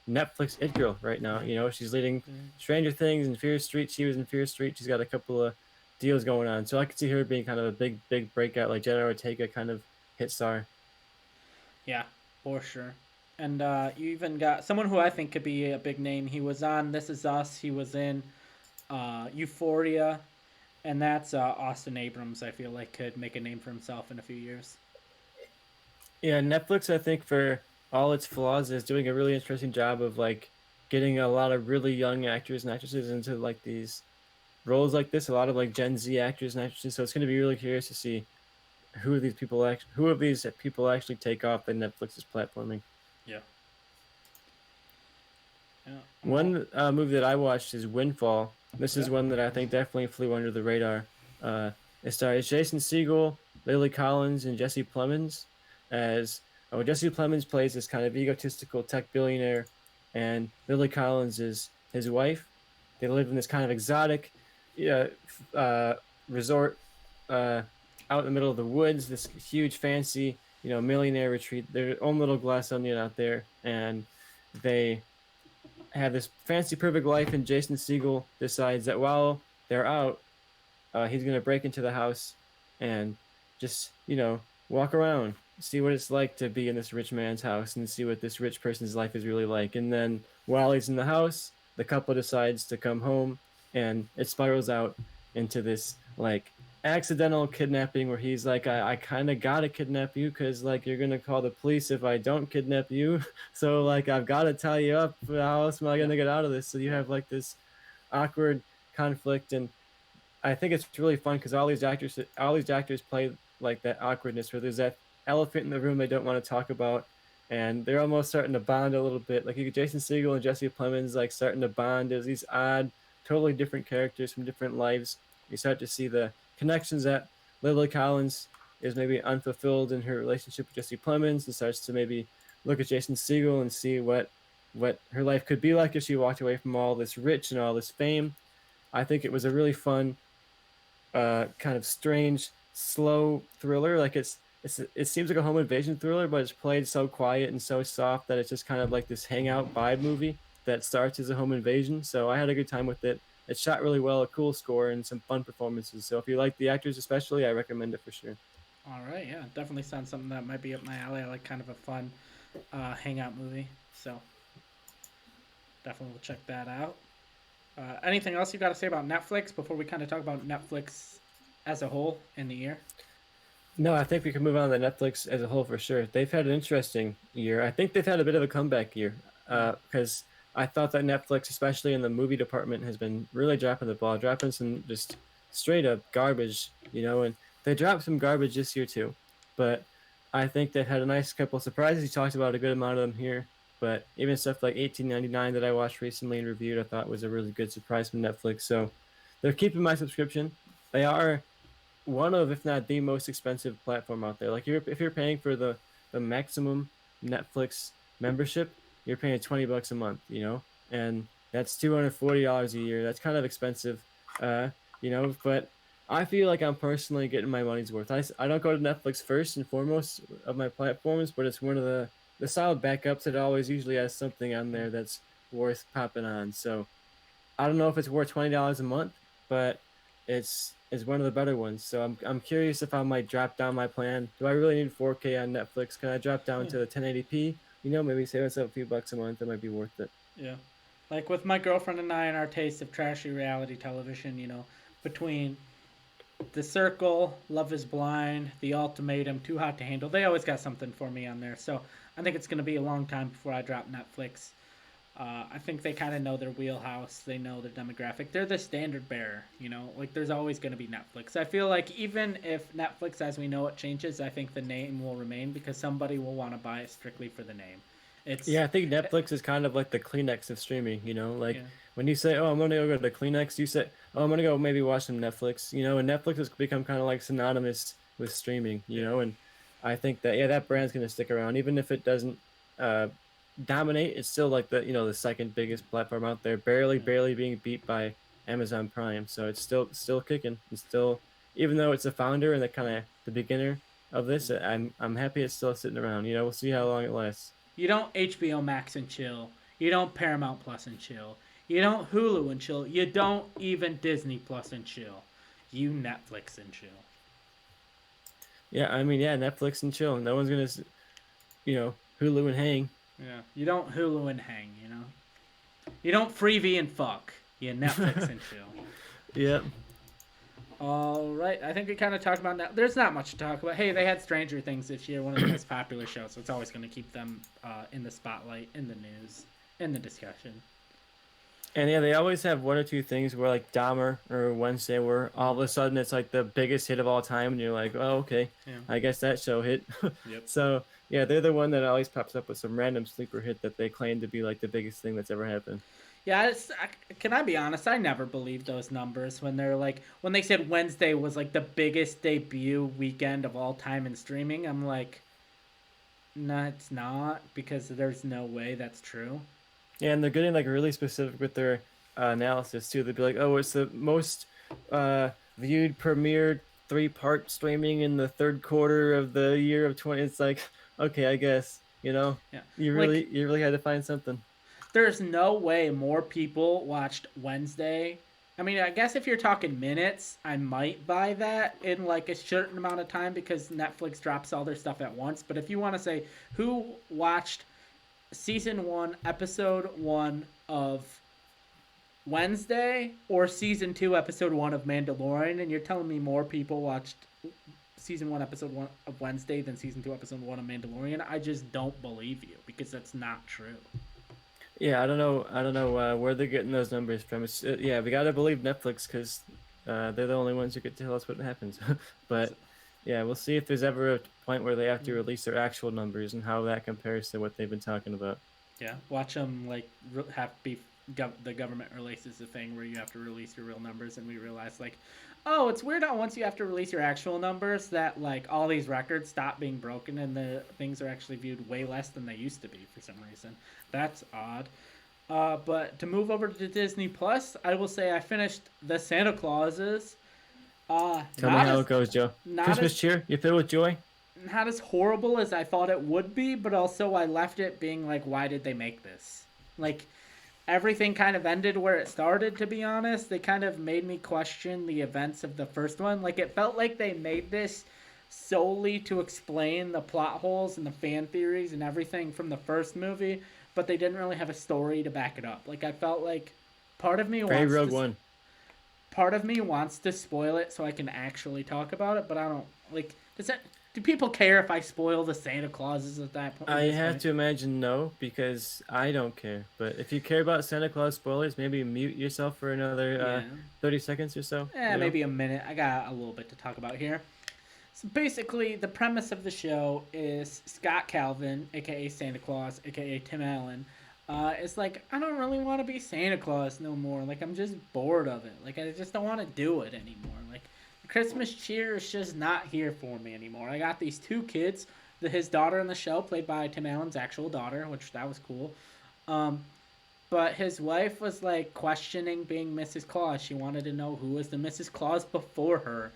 Netflix it girl right now. You know, she's leading Stranger Things and Fear Street. She was in Fear Street. She's got a couple of deals going on, so I could see her being kind of a big breakout, like Jenna Ortega kind of hit star. Yeah, for sure. And you even got someone who I think could be a big name. He was on This Is Us. He was in Euphoria. And that's Austin Abrams, I feel like, could make a name for himself in a few years. Yeah, Netflix, I think, for all its flaws, is doing a really interesting job of like getting a lot of really young actors and actresses into like these roles like this. A lot of like Gen Z actors and actresses. So it's going to be really curious to see who of these people actually take off that Netflix is platforming. Yeah. One movie that I watched is Windfall. This is one that I think definitely flew under the radar. It stars Jason Segel, Lily Collins and Jesse Plemons as Jesse Plemons plays this kind of egotistical tech billionaire, and Lily Collins is his wife. They live in this kind of exotic uh, uh, resort uh, out in the middle of the woods. This huge, fancy, millionaire retreat. Their own little glass onion out there, and they have this fancy, perfect life. And Jason Segel decides that while they're out, he's gonna break into the house and just walk around, see what it's like to be in this rich man's house, and see what this rich person's life is really like. And then while he's in the house, the couple decides to come home, and it spirals out into this like accidental kidnapping where he's like, I kind of gotta kidnap you because like you're gonna call the police if I don't kidnap you. So like I've gotta tie you up. How else am I gonna get out of this? So you have like this awkward conflict, and I think it's really fun because all these actors play like that awkwardness where there's that elephant in the room they don't want to talk about, and they're almost starting to bond a little bit. Like you get Jason Segel and Jesse Plemons like starting to bond as these odd, totally different characters from different lives. You start to see the connections that Lily Collins is maybe unfulfilled in her relationship with Jesse Plemons, and starts to maybe look at Jason Segel and see what her life could be like if she walked away from all this rich and all this fame. I think it was a really fun kind of strange, slow thriller. Like it seems like a home invasion thriller, but it's played so quiet and so soft that it's just kind of like this hangout vibe movie that starts as a home invasion. So I had a good time with it. It's shot really well, a cool score, and some fun performances. So if you like the actors especially, I recommend it for sure. All right, yeah, definitely sounds something that might be up my alley. I like kind of a fun hangout movie, so definitely will check that out. Anything else you got to say about Netflix before we kind of talk about Netflix as a whole in the year? No, I think we can move on to Netflix as a whole for sure. They've had an interesting year. I think they've had a bit of a comeback year Yeah. because I thought that Netflix, especially in the movie department, has been really dropping the ball, dropping some just straight up garbage, and they dropped some garbage this year too. But I think they've had a nice couple of surprises. You talked about a good amount of them here, but even stuff like 1899 that I watched recently and reviewed, I thought was a really good surprise from Netflix. So they're keeping my subscription. They are one of, if not the most expensive platform out there. Like if you're paying for the maximum Netflix membership, you're paying $20 a month, and that's $240 a year. That's kind of expensive, uh, but I feel like I'm personally getting my money's worth. I don't go to Netflix first and foremost of my platforms, but it's one of the solid backups that always usually has something on there that's worth popping on. So I don't know if it's worth $20 a month, but it's one of the better ones. So I'm curious if I might drop down my plan. Do I really need 4K on Netflix? Can I drop down to the 1080p? Maybe save us a few bucks a month. That might be worth it. Yeah. Like with my girlfriend and I and our taste of trashy reality television, between The Circle, Love is Blind, The Ultimatum, Too Hot to Handle, they always got something for me on there. So I think it's going to be a long time before I drop Netflix. I think they kind of know their wheelhouse. They know their demographic. They're the standard bearer, Like, there's always going to be Netflix. I feel like even if Netflix, as we know it, changes, I think the name will remain because somebody will want to buy it strictly for the name. Yeah, I think Netflix is kind of like the Kleenex of streaming. Like Yeah, when you say, "Oh, I'm gonna go to the Kleenex," you say, "Oh, I'm gonna go maybe watch some Netflix." And Netflix has become kind of like synonymous with streaming. yeah, And I think that that brand's gonna stick around even if it doesn't uh, dominate. It's still like the second biggest platform out there, barely yeah. barely being beat by Amazon Prime. So it's still kicking. It's still, even though it's a founder and the kind of the beginner of this, I'm happy it's still sitting around. We'll see how long it lasts. You don't HBO Max and chill. You don't Paramount Plus and chill. You don't Hulu and chill. You don't even Disney Plus and chill. You Netflix and chill. Yeah, I mean, yeah, Netflix and chill. No one's gonna, Hulu and hang. Yeah. You don't Hulu and hang. You don't freebie and fuck. You Netflix and chill. Yep. All right. I think we kind of talked about that. There's not much to talk about. Hey, they had Stranger Things this year, one of the most popular shows, so it's always going to keep them in the spotlight, in the news, in the discussion. And yeah, they always have one or two things where like Dahmer or Wednesday, where all of a sudden it's like the biggest hit of all time, and you're like, oh, okay, Yeah. I guess that show hit. Yep. So yeah, they're the one that always pops up with some random sleeper hit that they claim to be like the biggest thing that's ever happened. Yeah, can I be honest? I never believed those numbers when they're like when they said Wednesday was like the biggest debut weekend of all time in streaming. I'm like, no, it's not because there's no way that's true. Yeah, and they're getting like really specific with their analysis too. They'd be like, "Oh, it's the most viewed premiere 3-part streaming in the third quarter of the year of 20." It's like, okay, I guess Yeah, you like really had to find something. there's no way more people watched Wednesday. I mean, I guess if you're talking minutes, I might buy that in like a certain amount of time because Netflix drops all their stuff at once. But if you want to say who watched season 1, episode 1 of Wednesday or season 2, episode 1 of Mandalorian, and you're telling me more people watched season 1, episode 1 of Wednesday than season 2, episode 1 of Mandalorian, I just don't believe you because that's not true. Yeah, I don't know where they're getting those numbers from. It's yeah, we gotta believe Netflix because they're the only ones who can tell us what happens. But yeah, we'll see if there's ever a point where they have to release their actual numbers and how that compares to what they've been talking about. Yeah, watch them like have be the government releases a thing where you have to release your real numbers, and we realize like, oh, it's weird how once you have to release your actual numbers that like all these records stop being broken and the things are actually viewed way less than they used to be for some reason. That's odd. But to move over to Disney Plus, I will say I finished the Santa Clauses. Tell me how it goes, Joe. Not Christmas as cheer? You filled with joy? not as horrible as I thought it would be, but also I left it being like, why did they make this? Like everything kind of ended where it started, to be honest. They kind of made me question the events of the first one. Like it felt like they made this solely to explain the plot holes and the fan theories and everything from the first movie, but they didn't really have a story to back it up. Like I felt like part of me Very wants Rogue to, One. part of me wants to spoil it so I can actually talk about it, but I don't like does that do people care if I spoil the Santa Clauses at that point? I have to imagine no, because I don't care. But if you care about Santa Claus spoilers, maybe mute yourself for another Yeah. 30 seconds or so. Maybe a minute. I got a little bit to talk about here. So basically, the premise of the show is Scott Calvin, aka Santa Claus, aka Tim Allen, is like, I don't really want to be Santa Claus no more. Like, I'm just bored of it. Like, I just don't want to do it anymore. Like, the Christmas cheer is just not here for me anymore. I got these two kids, his daughter in the show, played by Tim Allen's actual daughter, which that was cool. But his wife was like questioning being Mrs. Claus. She wanted to know who was the Mrs. Claus before her.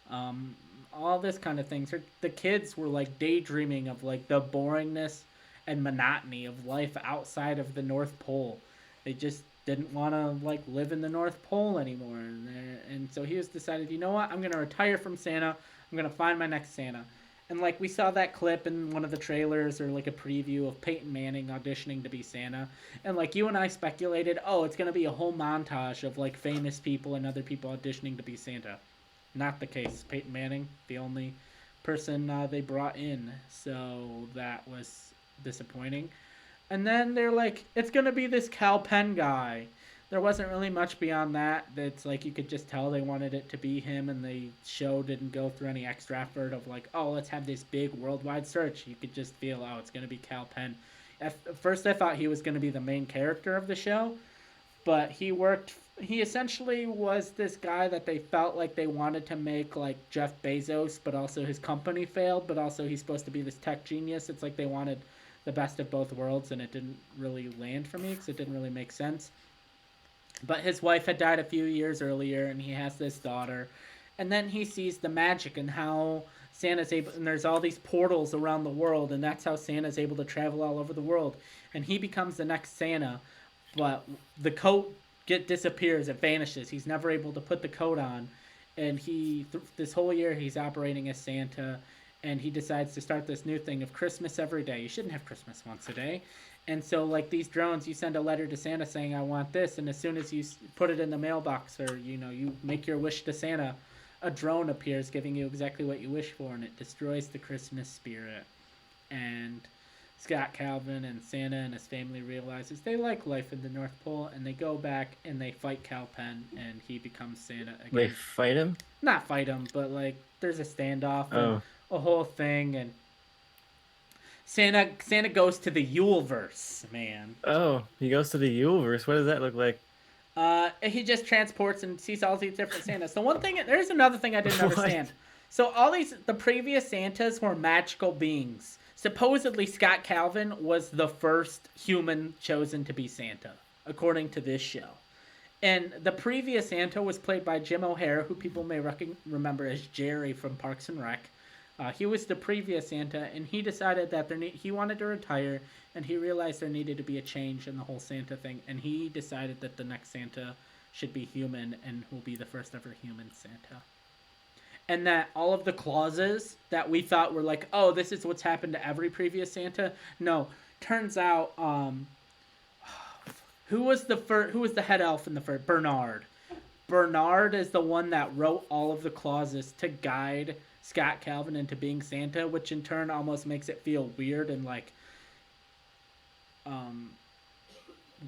Um, all this kind of things. The kids were like daydreaming of like the boringness and monotony of life outside of the North Pole. They just didn't want to like live in the North Pole anymore, and so he was decided, you know what, I'm gonna retire from Santa. I'm gonna find my next Santa. And like we saw that clip in one of the trailers or like a preview of Peyton Manning auditioning to be Santa, and like you and I speculated, oh, it's gonna be a whole montage of like famous people and other people auditioning to be Santa. Not the case. Peyton Manning, the only person they brought in, so that was disappointing. And then they're like, it's gonna be this Cal Penn guy. There wasn't really much beyond that. That's like you could just tell they wanted it to be him, and the show didn't go through any extra effort of like, oh, let's have this big worldwide search. You could just feel, oh, it's gonna be Cal Penn. At first, I thought he was gonna be the main character of the show, but he essentially was this guy that they felt like they wanted to make like Jeff Bezos, but also his company failed, but also he's supposed to be this tech genius. It's like they wanted the best of both worlds, and it didn't really land for me because it didn't really make sense. But his wife had died a few years earlier, and he has this daughter. And then he sees the magic and how Santa's able, and there's all these portals around the world, and that's how Santa's able to travel all over the world. And he becomes the next Santa, but the coat disappears, it vanishes. He's never able to put the coat on, and this whole year he's operating as Santa, and he decides to start this new thing of Christmas every day. You shouldn't have Christmas once a day. And so, like these drones, you send a letter to Santa saying, I want this, and as soon as you put it in the mailbox or, you make your wish to Santa, a drone appears giving you exactly what you wish for, and it destroys the Christmas spirit. And Scott Calvin and Santa and his family realizes they like life in the North Pole, and they go back and they fight Cal Penn, and he becomes Santa again. They fight him? Not fight him, but like there's a standoff Oh. and a whole thing, and Santa goes to the Yuleverse, man. Oh, he goes to the Yuleverse. What does that look like? He just transports and sees all these different Santas. The one thing, there's another thing I didn't understand. What? So the previous Santas were magical beings. Supposedly, Scott Calvin was the first human chosen to be Santa, according to this show. And the previous Santa was played by Jim O'Hare, who people may remember as Jerry from Parks and Rec. He was the previous Santa, and he decided that he wanted to retire, and he realized there needed to be a change in the whole Santa thing, and he decided that the next Santa should be human and will be the first ever human Santa. And that all of the clauses that we thought were like, oh, this is what's happened to every previous Santa. No, turns out, who was the head elf in the first? Bernard. Bernard is the one that wrote all of the clauses to guide Scott Calvin into being Santa, which in turn almost makes it feel weird and like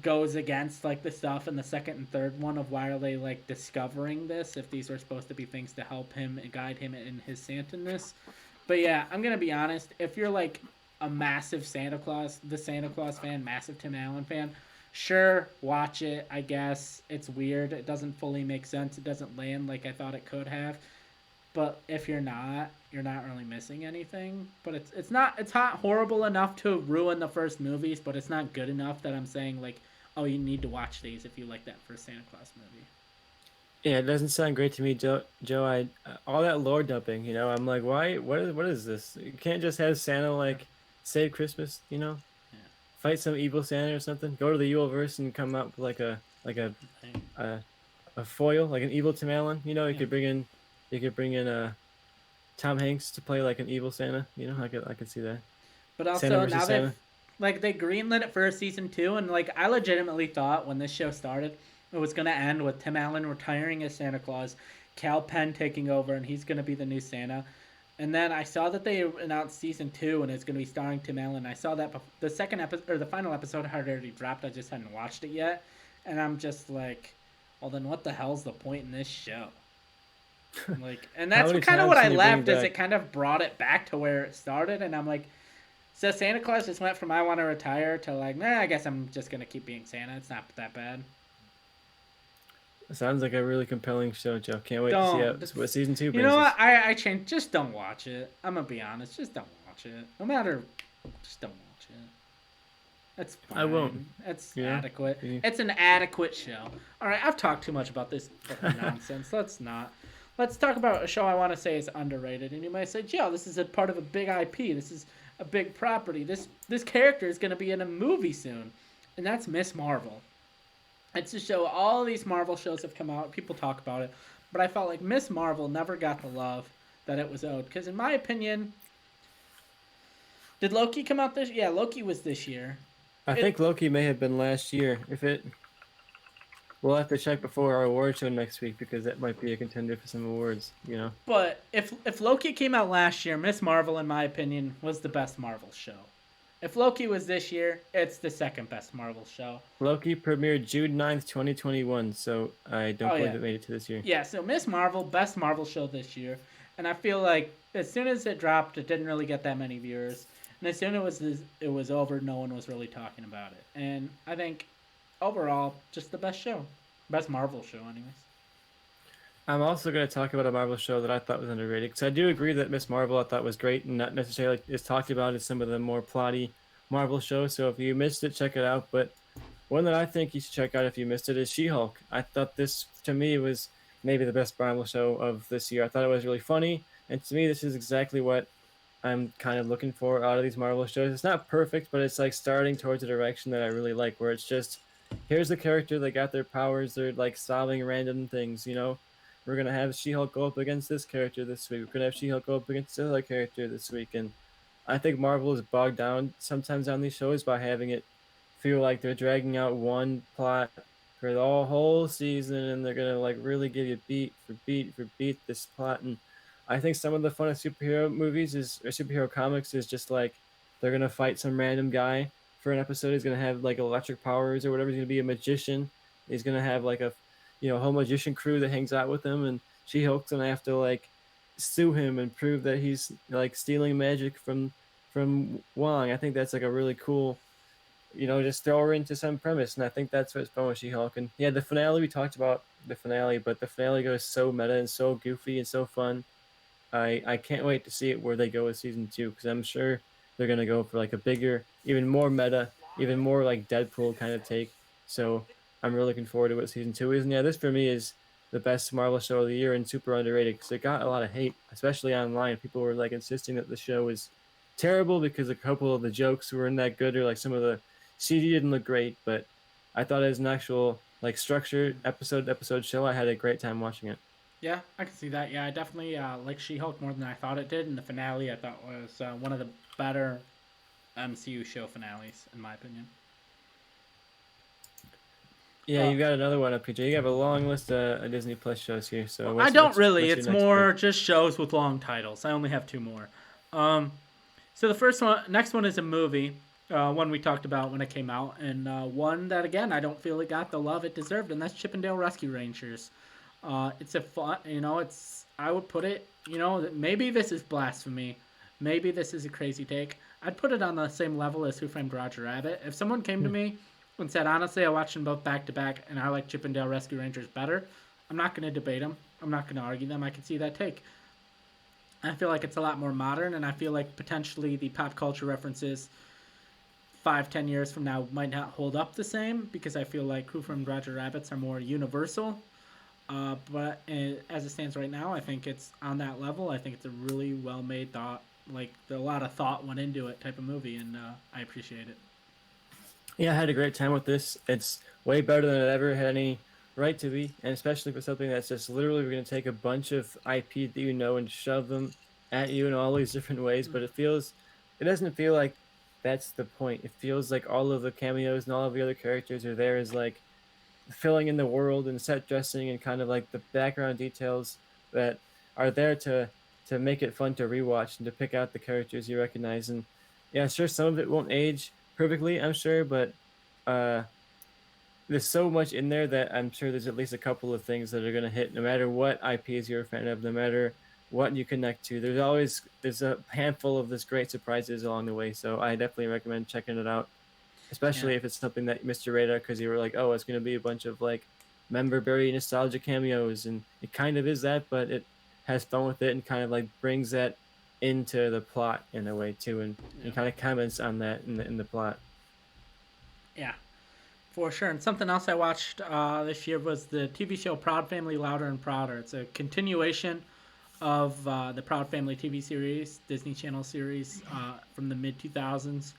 goes against like the stuff in the second and third one of why are they like discovering this if these were supposed to be things to help him and guide him in his Santa-ness. But yeah, I'm gonna be honest, if you're like a massive Santa Claus fan, massive Tim Allen fan, sure, watch it. I guess it's weird, it doesn't fully make sense, it doesn't land like I thought it could have. But if you're not really missing anything. But it's not horrible enough to ruin the first movies, but it's not good enough that I'm saying like, oh, you need to watch these if you like that first Santa Claus movie. Yeah, it doesn't sound great to me, Joe. I all that lore dumping, I'm like, why? What is this? You can't just have Santa like save Christmas, Yeah. fight some evil Santa or something. Go to the Yuleverse and come out with like a foil, like an evil Tim Allen. You Yeah. could bring in Tom Hanks to play like an evil Santa. I could see that. But Santa also versus now Santa. they greenlit it for a season 2, and like I legitimately thought when this show started it was gonna end with Tim Allen retiring as Santa Claus, Cal Penn taking over, and he's gonna be the new Santa. And then I saw that they announced season 2, and it's gonna be starring Tim Allen. I saw that the second episode or the final episode had already dropped. I just hadn't watched it yet, and I'm just like, well, then what the hell's the point in this show? Like, and that's kind of what I left is it kind of brought it back to where it started, and I'm like, so Santa Claus just went from I want to retire to like, nah, I guess I'm just gonna keep being Santa. It's not that bad. Sounds like a really compelling show, Joe. Can't wait to see what season 2 brings. You know what? I changed. Just don't watch it. I'm gonna be honest. Just don't watch it. No matter, just don't watch it. That's fine. I won't. It's adequate. Yeah. It's an adequate show. All right, I've talked too much about this nonsense. Let's not. Let's talk about a show I want to say is underrated. And you might say, Joe, this is a part of a big IP. This is a big property. This character is going to be in a movie soon. And that's Miss Marvel. It's a show, all these Marvel shows have come out. People talk about it. But I felt like Miss Marvel never got the love that it was owed. Because in my opinion, did Loki come out this year? Yeah, Loki was this year. I think Loki may have been last year. We'll have to check before our award show next week because that might be a contender for some awards, But if Loki came out last year, Miss Marvel, in my opinion, was the best Marvel show. If Loki was this year, it's the second best Marvel show. Loki premiered June 9th, 2021, so I don't believe it made it to this year. Yeah, so Miss Marvel, best Marvel show this year. And I feel like as soon as it dropped, it didn't really get that many viewers. And as soon as it was over, no one was really talking about it. And I think overall, just the best show. Best Marvel show, anyways. I'm also going to talk about a Marvel show that I thought was underrated. Because I do agree that Miss Marvel I thought was great and not necessarily is talked about as some of the more plotty Marvel shows. So if you missed it, check it out. But one that I think you should check out if you missed it is She-Hulk. I thought this, to me, was maybe the best Marvel show of this year. I thought it was really funny. And to me, this is exactly what I'm kind of looking for out of these Marvel shows. It's not perfect, but it's like starting towards a direction that I really like, where it's just, here's the character that got their powers. They're like solving random things, We're going to have She-Hulk go up against this character this week. We're going to have She-Hulk go up against this other character this week. And I think Marvel is bogged down sometimes on these shows by having it feel like they're dragging out one plot for the whole season, and they're going to like really give you beat for beat this plot. And I think some of the fun of superhero movies or superhero comics is just like they're going to fight some random guy for an episode. He's going to have like electric powers or whatever. He's going to be a magician. He's going to have like a whole magician crew that hangs out with him, and She-Hulk's gonna have to like sue him and prove that he's like stealing magic from from Wong. I think that's like a really cool, just throw her into some premise, and I think that's what's fun with She-Hulk. And yeah, the finale, we talked about the finale, but the finale goes so meta and so goofy and so fun. I can't wait to see it where they go with season two, because I'm sure they're gonna go for like a bigger, even more meta, even more like Deadpool kind of take. So I'm really looking forward to what season two is. And yeah, this for me is the best Marvel show of the year and super underrated because it got a lot of hate, especially online. People were like insisting that the show was terrible because a couple of the jokes weren't that good, or like some of the CG didn't look great. But I thought as an actual like structured episode to episode show, I had a great time watching it. Yeah, I can see that. Yeah, I definitely like She-Hulk more than I thought it did, and the finale I thought was one of the better MCU show finales, in my opinion. Yeah, Uh, you got another one up, PJ. You have a long list of Disney Plus shows here. So I don't really. what's your It's next pick? more just shows with long titles. I only have two more. Um, so the next one is a movie, one we talked about when it came out, and one that again I don't feel it got the love it deserved, and that's Chippendale Rescue Rangers. It's a fun, it's I would put it, maybe this is blasphemy, maybe this is a crazy take. I'd put it on the same level as Who Framed Roger Rabbit. If someone came to Hmm. me and said, honestly, I watched them both back to back, and I like Chippendale Rescue Rangers better, I'm not going to debate them. I'm not going to argue them. I can see that take. I feel like it's a lot more modern, and I feel like potentially the pop culture references 5, 10 years from now might not hold up the same because I feel like Who Framed Roger Rabbits are more universal. But as it stands right now, I think it's on that level. I think it's a really well made thought, like a lot of thought went into it type of movie, and I appreciate it. Yeah, I had a great time with this. It's way better than it ever had any right to be, and especially for something that's just literally we're gonna take a bunch of IP that you know and shove them at you in all these different ways. But it doesn't feel like that's the point. It feels like all of the cameos and all of the other characters are there as like filling in the world and set dressing and kind of like the background details that are there to make it fun to rewatch and to pick out the characters you recognize. And yeah, sure, some of it won't age perfectly, I'm sure, but uh there's so much in there that I'm sure there's at least a couple of things that are going to hit no matter what IPs you're a fan of, no matter what you connect to. There's a handful of this great surprises along the way, so I definitely recommend checking it out, Yeah, especially if it's something that missed your radar because you were like, oh, it's going to be a bunch of like member berry nostalgia cameos, and it kind of is that, but it has fun with it and kind of like brings that into the plot in a way too, yeah, and kind of comments on that in the plot. yeah, for sure. And something else I watched this year was the TV show Proud Family Louder and Prouder. It's a continuation of the Proud Family TV series, Disney Channel series from the mid 2000s.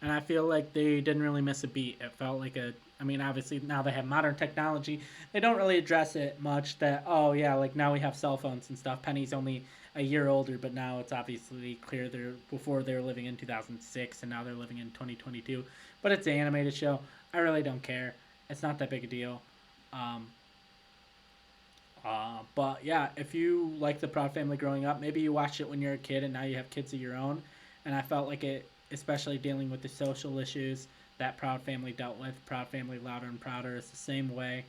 And I feel like they didn't really miss a beat. It felt like I mean, obviously now they have modern technology. They don't really address it much that, oh, yeah, like now we have cell phones and stuff. Penny's only a year older, but now it's obviously clear before they were living in 2006 and now they're living in 2022. But it's an animated show. I really don't care. It's not that big a deal. Um, but yeah, if you like the Proud Family growing up, maybe you watched it when you're a kid and now you have kids of your own. And I felt like it, especially dealing with the social issues that Proud Family dealt with. Proud Family Louder and Prouder is the same way.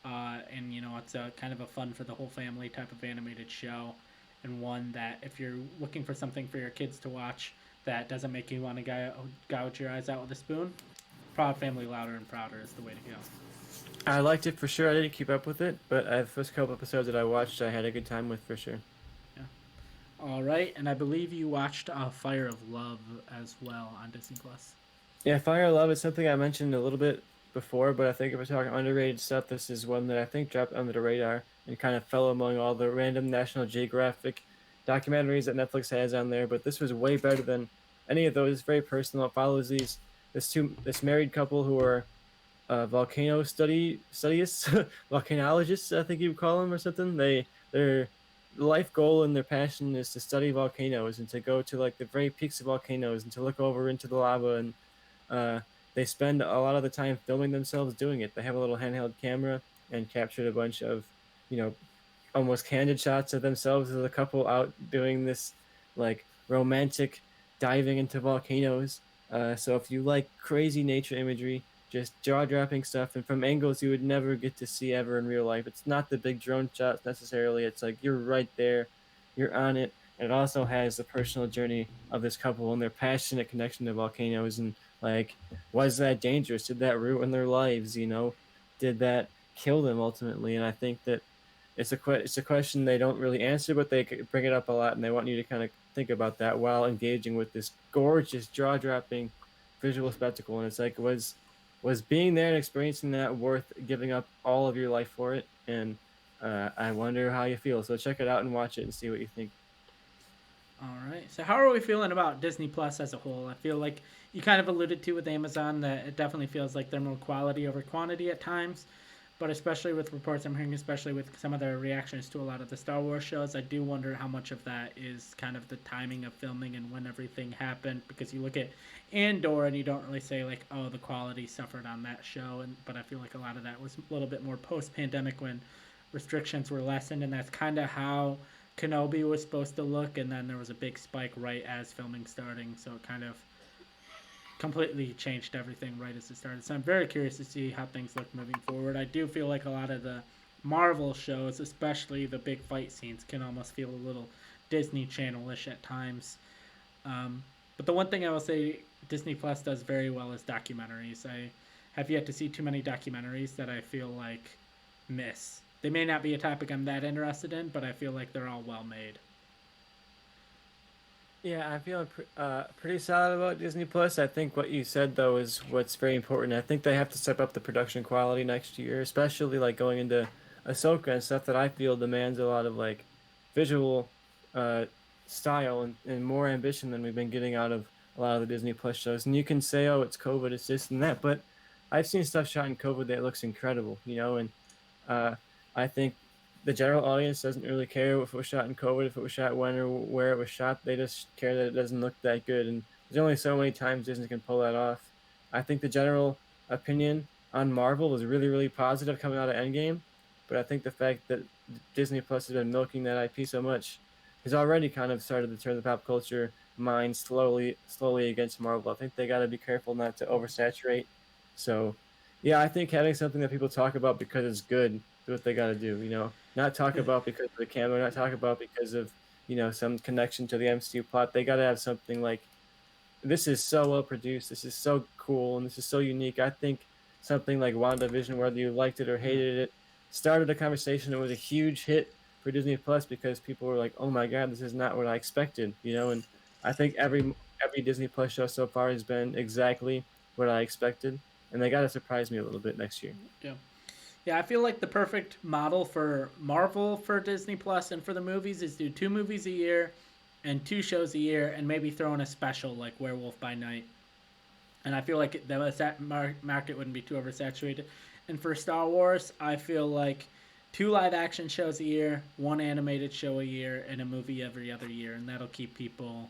And it's a kind of a fun for the whole family type of animated show, and one that if you're looking for something for your kids to watch that doesn't make you want to gouge your eyes out with a spoon, Proud Family Louder and Prouder is the way to go. I liked it for sure. I didn't keep up with it, but the first couple episodes that I watched, I had a good time with for sure. Yeah. All right, and I believe you watched Fire of Love as well on Disney Plus. Yeah, Fire of Love is something I mentioned a little bit before, but I think if we're talking underrated stuff, this is one that I think dropped under the radar and kind of fell among all the random National Geographic documentaries that Netflix has on there. But this was way better than any of those. It's very personal. It follows this married couple who are volcano studyists, volcanologists, I think you would call them or something. Their life goal and their passion is to study volcanoes and to go to like the very peaks of volcanoes and to look over into the lava, and uh, they spend a lot of the time filming themselves doing it. They have a little handheld camera and captured a bunch of, you know, almost candid shots of themselves as a couple out doing this like romantic diving into volcanoes. So if you like crazy nature imagery, just jaw dropping stuff, and from angles you would never get to see ever in real life. It's not the big drone shots necessarily. It's like you're right there, you're on it, and it also has the personal journey of this couple and their passionate connection to volcanoes, and like, was that dangerous? Did that ruin their lives? Did that kill them ultimately? And I think that it's a question they don't really answer, but they bring it up a lot, and they want you to kind of think about that while engaging with this gorgeous, jaw-dropping visual spectacle. And it's like, was being there and experiencing that worth giving up all of your life for it? And I wonder how you feel. So check it out and watch it and see what you think. All right. So, how are we feeling about Disney Plus as a whole? I feel like you kind of alluded to with Amazon that it definitely feels like they're more quality over quantity at times. But especially with reports I'm hearing, especially with some of their reactions to a lot of the Star Wars shows, I do wonder how much of that is kind of the timing of filming and when everything happened. Because you look at Andor and you don't really say like, oh, the quality suffered on that show, but I feel like a lot of that was a little bit more post-pandemic when restrictions were lessened, and that's kind of how Kenobi was supposed to look. And then there was a big spike right as filming starting, so it kind of completely changed everything right as it started. So I'm very curious to see how things look moving forward. I do feel like a lot of the Marvel shows, especially the big fight scenes, can almost feel a little Disney Channel-ish at times. But the one thing I will say Disney Plus does very well is documentaries. I have yet to see too many documentaries that I feel like miss. They may not be a topic I'm that interested in, but I feel like they're all well made. Yeah, I feel pretty solid about Disney Plus. I think what you said though is what's very important. I think they have to step up the production quality next year, especially like going into Ahsoka and stuff that I feel demands a lot of like visual uh style and more ambition than we've been getting out of a lot of the Disney Plus shows. And you can say, oh, it's COVID, it's this and that, but I've seen stuff shot in COVID that looks incredible. And uh I think the general audience doesn't really care if it was shot in COVID, if it was shot when or where it was shot. They just care that it doesn't look that good. And there's only so many times Disney can pull that off. I think the general opinion on Marvel was really, really positive coming out of Endgame. But I think the fact that Disney Plus has been milking that IP so much has already kind of started to turn the pop culture mind slowly, slowly against Marvel. I think they got to be careful not to oversaturate. So, yeah, I think having something that people talk about because it's good is what they got to do. Not talk Yeah. about because of the camera, not talk about because of, some connection to the MCU plot. They got to have something like, this is so well produced, this is so cool, and this is so unique. I think something like WandaVision, whether you liked it or Yeah. hated it, started a conversation. It was a huge hit for Disney Plus because people were like, "Oh my God, this is not what I expected." And I think every Disney Plus show so far has been exactly what I expected, and they got to surprise me a little bit next year. Yeah. Yeah, I feel like the perfect model for Marvel for Disney Plus and for the movies is do 2 movies a year and 2 shows a year and maybe throw in a special like Werewolf by Night. And I feel like that market wouldn't be too oversaturated. And for Star Wars, I feel like 2 live action shows a year, 1 animated show a year, and a movie every other year. And that'll keep people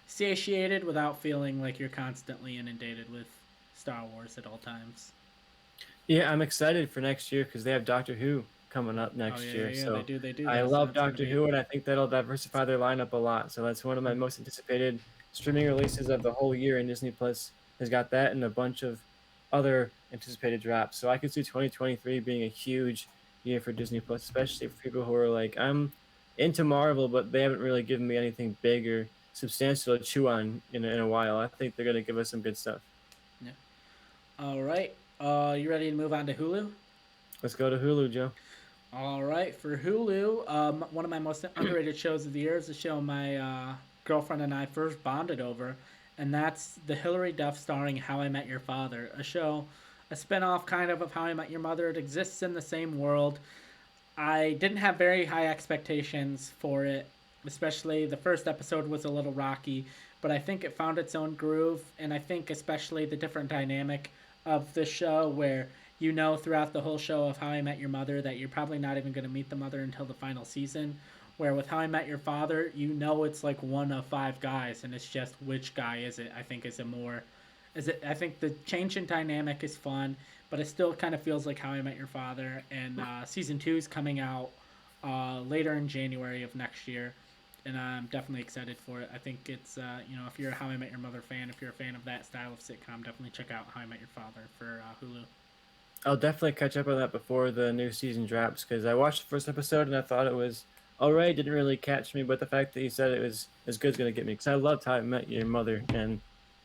satiated without feeling like you're constantly inundated with Star Wars at all times. Yeah, I'm excited for next year because they have Doctor Who coming up Oh next yeah, yeah, year. yeah. They So do, they do. I That's love that's gonna Doctor be. Who, and I think that'll diversify their lineup a lot. So that's one of my most anticipated streaming releases of the whole year, and Disney Plus has got that and a bunch of other anticipated drops. So I could see 2023 being a huge year for Disney Plus, especially for people who are like, I'm into Marvel, but they haven't really given me anything big or substantial to chew on in a while. I think they're going to give us some good stuff. Yeah. All right. You ready to move on to Hulu? Let's go to Hulu, Joe. All right, for Hulu, one of my most underrated shows of the year is a show my girlfriend and I first bonded over, and that's the Hilary Duff starring How I Met Your Father, a spinoff kind of How I Met Your Mother. It exists in the same world. I didn't have very high expectations for it, especially the first episode was a little rocky, but I think it found its own groove, and I think especially the different dynamic of the show where you know throughout the whole show of How I Met Your Mother that you're probably not even going to meet the mother until the final season. Where with How I Met Your Father, you know it's like one of 5 guys, and it's just which guy is it. I think is a more, is it? I think the change in dynamic is fun, but it still kind of feels like How I Met Your Father. And season 2 is coming out later in January of next year, and I'm definitely excited for it. I think it's if you're a How I Met Your Mother fan, if you're a fan of that style of sitcom, definitely check out How I Met Your Father for Hulu. I'll definitely catch up on that before the new season drops because I watched the first episode and I thought it was all right, didn't really catch me, but the fact that you said it was as good is gonna get me because I loved How I Met Your Mother, and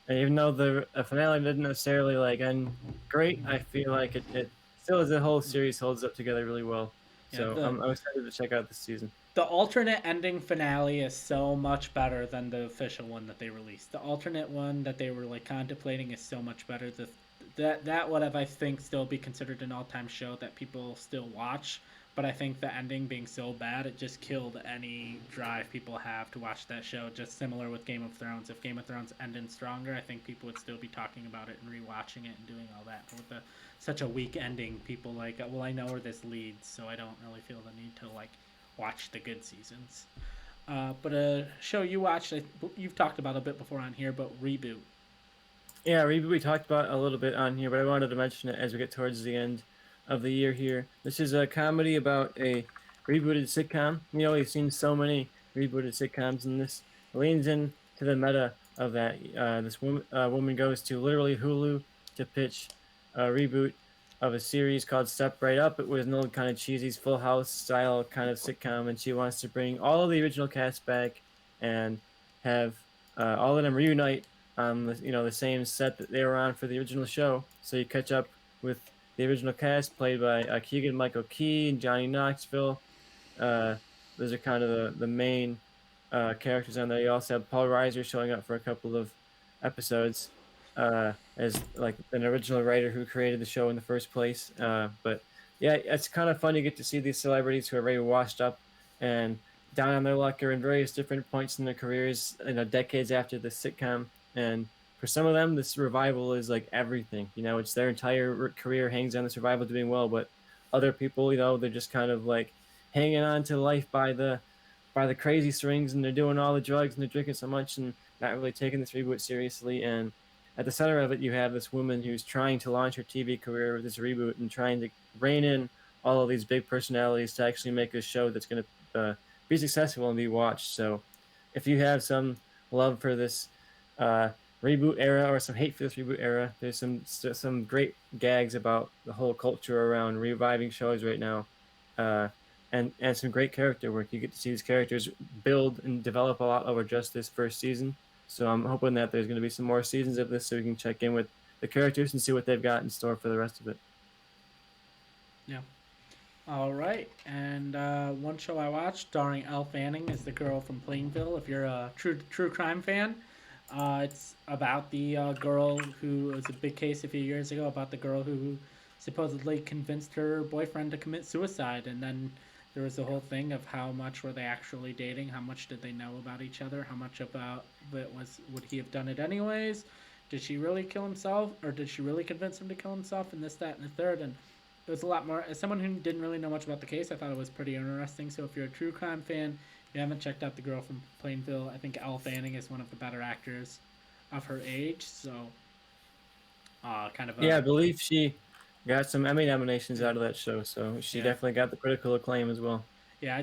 even though the finale didn't necessarily like end great, I feel like it still as a whole series holds up together really well. Yeah, So I'm excited to check out this season. the alternate ending finale is so much better than the official one that they released. The alternate one that they were like contemplating is so much better. That would have, I think, still be considered an all-time show that people still watch. But I think the ending being so bad, it just killed any drive people have to watch that show. Just similar with Game of Thrones. If Game of Thrones ended stronger, I think people would still be talking about it and rewatching it and doing all that. But with such a weak ending, people like, well, I know where this leads, so I don't really feel the need to like watch the good seasons. But a show you watched, you've talked about a bit before on here, but Reboot. Yeah, we talked about a little bit on here, but I wanted to mention it as we get towards the end of the year here. This is a comedy about a rebooted sitcom. You know, we've seen so many rebooted sitcoms, and this leans in to the meta of that. This woman goes to literally Hulu to pitch a reboot of a series called Step Right Up. It was an old kind of cheesy Full House style kind of sitcom, and she wants to bring all of the original cast back and have all of them reunite on the same set that they were on for the original show. So you catch up with the original cast played by Keegan Michael Key and Johnny Knoxville. Uh, those are kind of the main characters on there. You also have Paul Reiser showing up for a couple of episodes as like an original writer who created the show in the first place. But yeah, it's kind of fun to get to see these celebrities who are very washed up and down on their luck or in various different points in their careers, decades after the sitcom. And for some of them, this revival is like everything. It's their entire career hangs on this revival doing well. But other people, they're just kind of like hanging on to life by the crazy strings, and they're doing all the drugs and they're drinking so much and not really taking this reboot seriously. And at the center of it, you have this woman who's trying to launch her TV career with this reboot and trying to rein in all of these big personalities to actually make a show that's going to be successful and be watched. So if you have some love for this uh, reboot era or some hate for this reboot era, there's some great gags about the whole culture around reviving shows right now. Uh, and some great character work. You get to see these characters build and develop a lot over just this first season. So I'm hoping that there's going to be some more seasons of this so we can check in with the characters and see what they've got in store for the rest of it. Yeah. All right, and one show I watched starring Elle Fanning is the girl from Plainville. If you're a true crime fan, it's about the girl who was a big case a few years ago about the girl who supposedly convinced her boyfriend to commit suicide, and then there was the whole thing of how much were they actually dating, how much did they know about each other, how much about it was would he have done it anyways, did she really kill himself, or did she really convince him to kill himself, and this, that, and the third, and it was a lot more. As someone who didn't really know much about the case, I thought it was pretty interesting. So if you're a true crime fan, you haven't checked out The Girl from Plainville, I think Elle Fanning is one of the better actors of her age. So, kind of a Yeah, I believe she got some Emmy nominations yeah, out of that show, so she yeah, definitely got the critical acclaim as well. yeah.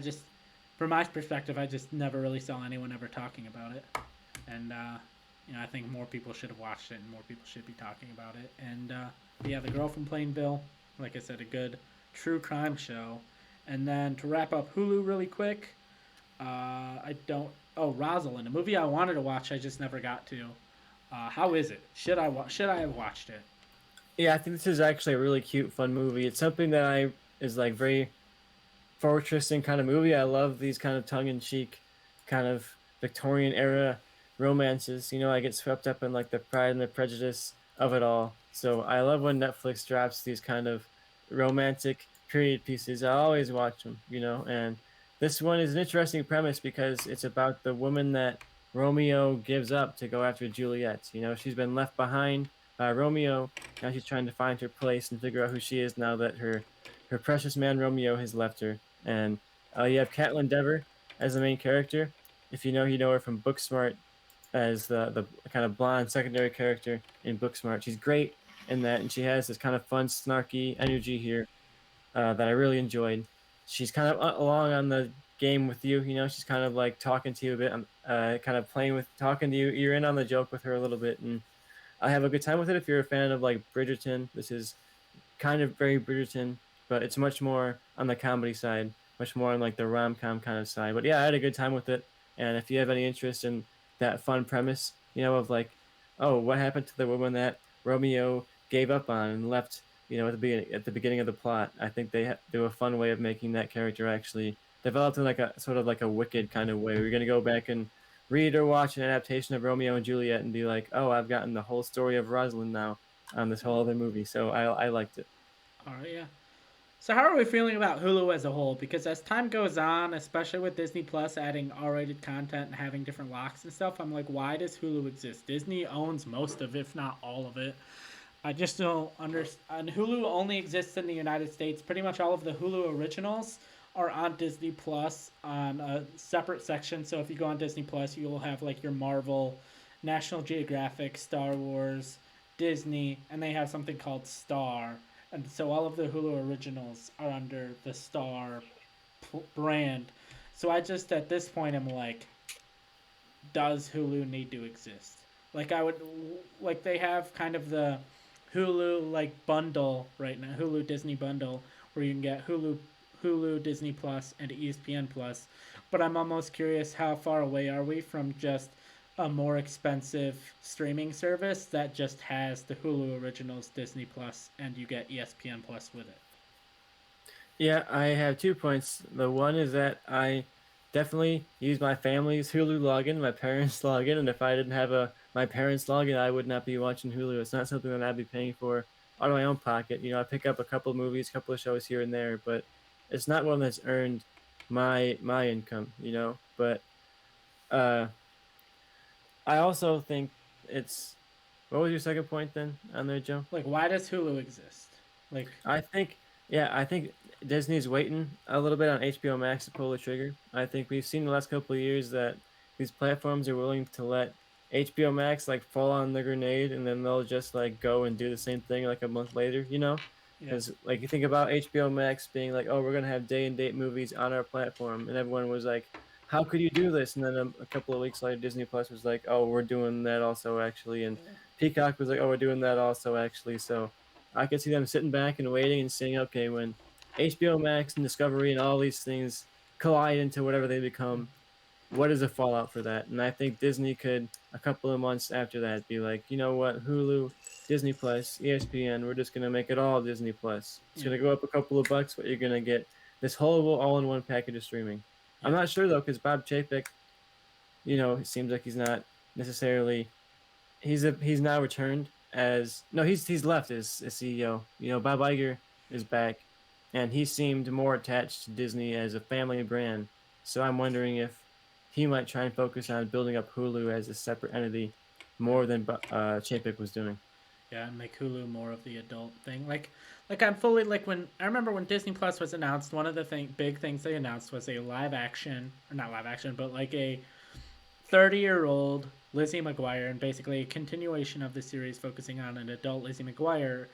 From my perspective, I just never really saw anyone ever talking about it, and I think more people should have watched it, and more people should be talking about it. And yeah, The Girl from Plainville, like I said, a good true crime show. And then to wrap up Hulu really quick, I don't. Oh, Rosalind, a movie I wanted to watch, I just never got to. How is it? Should I have watched it? Yeah, I think this is actually a really cute, fun movie. It's something that I is like very fortressing kind of movie. I love these kind of tongue-in-cheek, kind of Victorian era romances. I get swept up in like the Pride and the Prejudice of it all. So I love when Netflix drops these kind of romantic period pieces. I always watch them. And this one is an interesting premise because it's about the woman that Romeo gives up to go after Juliet. She's been left behind by Romeo. Now she's trying to find her place and figure out who she is now that her precious man Romeo has left her. And you have Catelyn Dever as the main character. If you know her from Booksmart as the kind of blonde secondary character in Booksmart. She's great in that, and she has this kind of fun, snarky energy here that I really enjoyed. She's kind of along on the game with you. She's kind of like talking to you a bit, kind of playing with, talking to you. You're in on the joke with her a little bit, and I have a good time with it. If you're a fan of like Bridgerton, this is kind of very Bridgerton, but it's much more on the comedy side. much more on like the rom-com kind of side. But yeah, I had a good time with it. And if you have any interest in that fun premise, of like, oh, what happened to the woman that Romeo gave up on and left, at the beginning of the plot, I think they do a fun way of making that character actually developed in like a sort of like a Wicked kind of way. We're gonna go back and read or watch an adaptation of Romeo and Juliet and be like, oh, I've gotten the whole story of Rosalind now on this whole other movie. So I liked it. All right, yeah. So how are we feeling about Hulu as a whole? Because as time goes on, especially with Disney Plus adding R-rated content and having different locks and stuff, I'm like, why does Hulu exist? Disney owns most of, if not all of it. I just don't understand. Hulu only exists in the United States. Pretty much all of the Hulu originals are on Disney Plus on a separate section. So if you go on Disney Plus, you'll have like your Marvel, National Geographic, Star Wars, Disney, and they have something called Star. And so all of the Hulu originals are under the Star brand. So I just at this point am like, does Hulu need to exist? Like I would like they have kind of the Hulu like bundle right now, Hulu Disney bundle where you can get Hulu Disney Plus and ESPN Plus. But I'm almost curious how far away are we from just a more expensive streaming service that just has the Hulu originals Disney Plus and you get ESPN Plus with it. Yeah, I have 2 points. The one is that I definitely use my family's Hulu login, my parents' login, and if I didn't have my parents' login, I would not be watching Hulu. It's not something that I'd be paying for out of my own pocket. I pick up a couple of movies, a couple of shows here and there, but it's not one that's earned my income. But uh, I also think it's. What was your second point then on there, Joe? Like, why does Hulu exist? Like, I think Disney's waiting a little bit on HBO Max to pull the trigger. I think we've seen the last couple of years that these platforms are willing to let HBO Max like fall on the grenade, and then they'll just like go and do the same thing like a month later. yeah, Because like you think about HBO Max being like, oh, we're gonna have day and date movies on our platform, and everyone was like, how could you do this? And then a couple of weeks later, Disney Plus was like, oh, we're doing that also actually, and Peacock was like, oh, we're doing that also actually. So I could see them sitting back and waiting and saying, okay, when HBO Max and Discovery and all these things collide into whatever they become, what is the fallout for that? And I think Disney could, a couple of months after that, be like, you know what, Hulu, Disney Plus, ESPN, we're just gonna make it all Disney Plus. It's yeah, gonna go up a couple of bucks, but you're gonna get this whole all-in-one package of streaming. I'm yeah. not sure though, because Bob Chapek, it seems like he's not necessarily. He's now returned as no, he's left as CEO. Bob Iger is back, and he seemed more attached to Disney as a family brand. So I'm wondering if he might try and focus on building up Hulu as a separate entity more than Chapek was doing. Yeah, and make Hulu more of the adult thing. Like I'm fully like when I remember when Disney Plus was announced, one of the big things they announced was a live action, or not live action, but like a 30-year-old Lizzie McGuire, and basically a continuation of the series focusing on an adult Lizzie McGuire.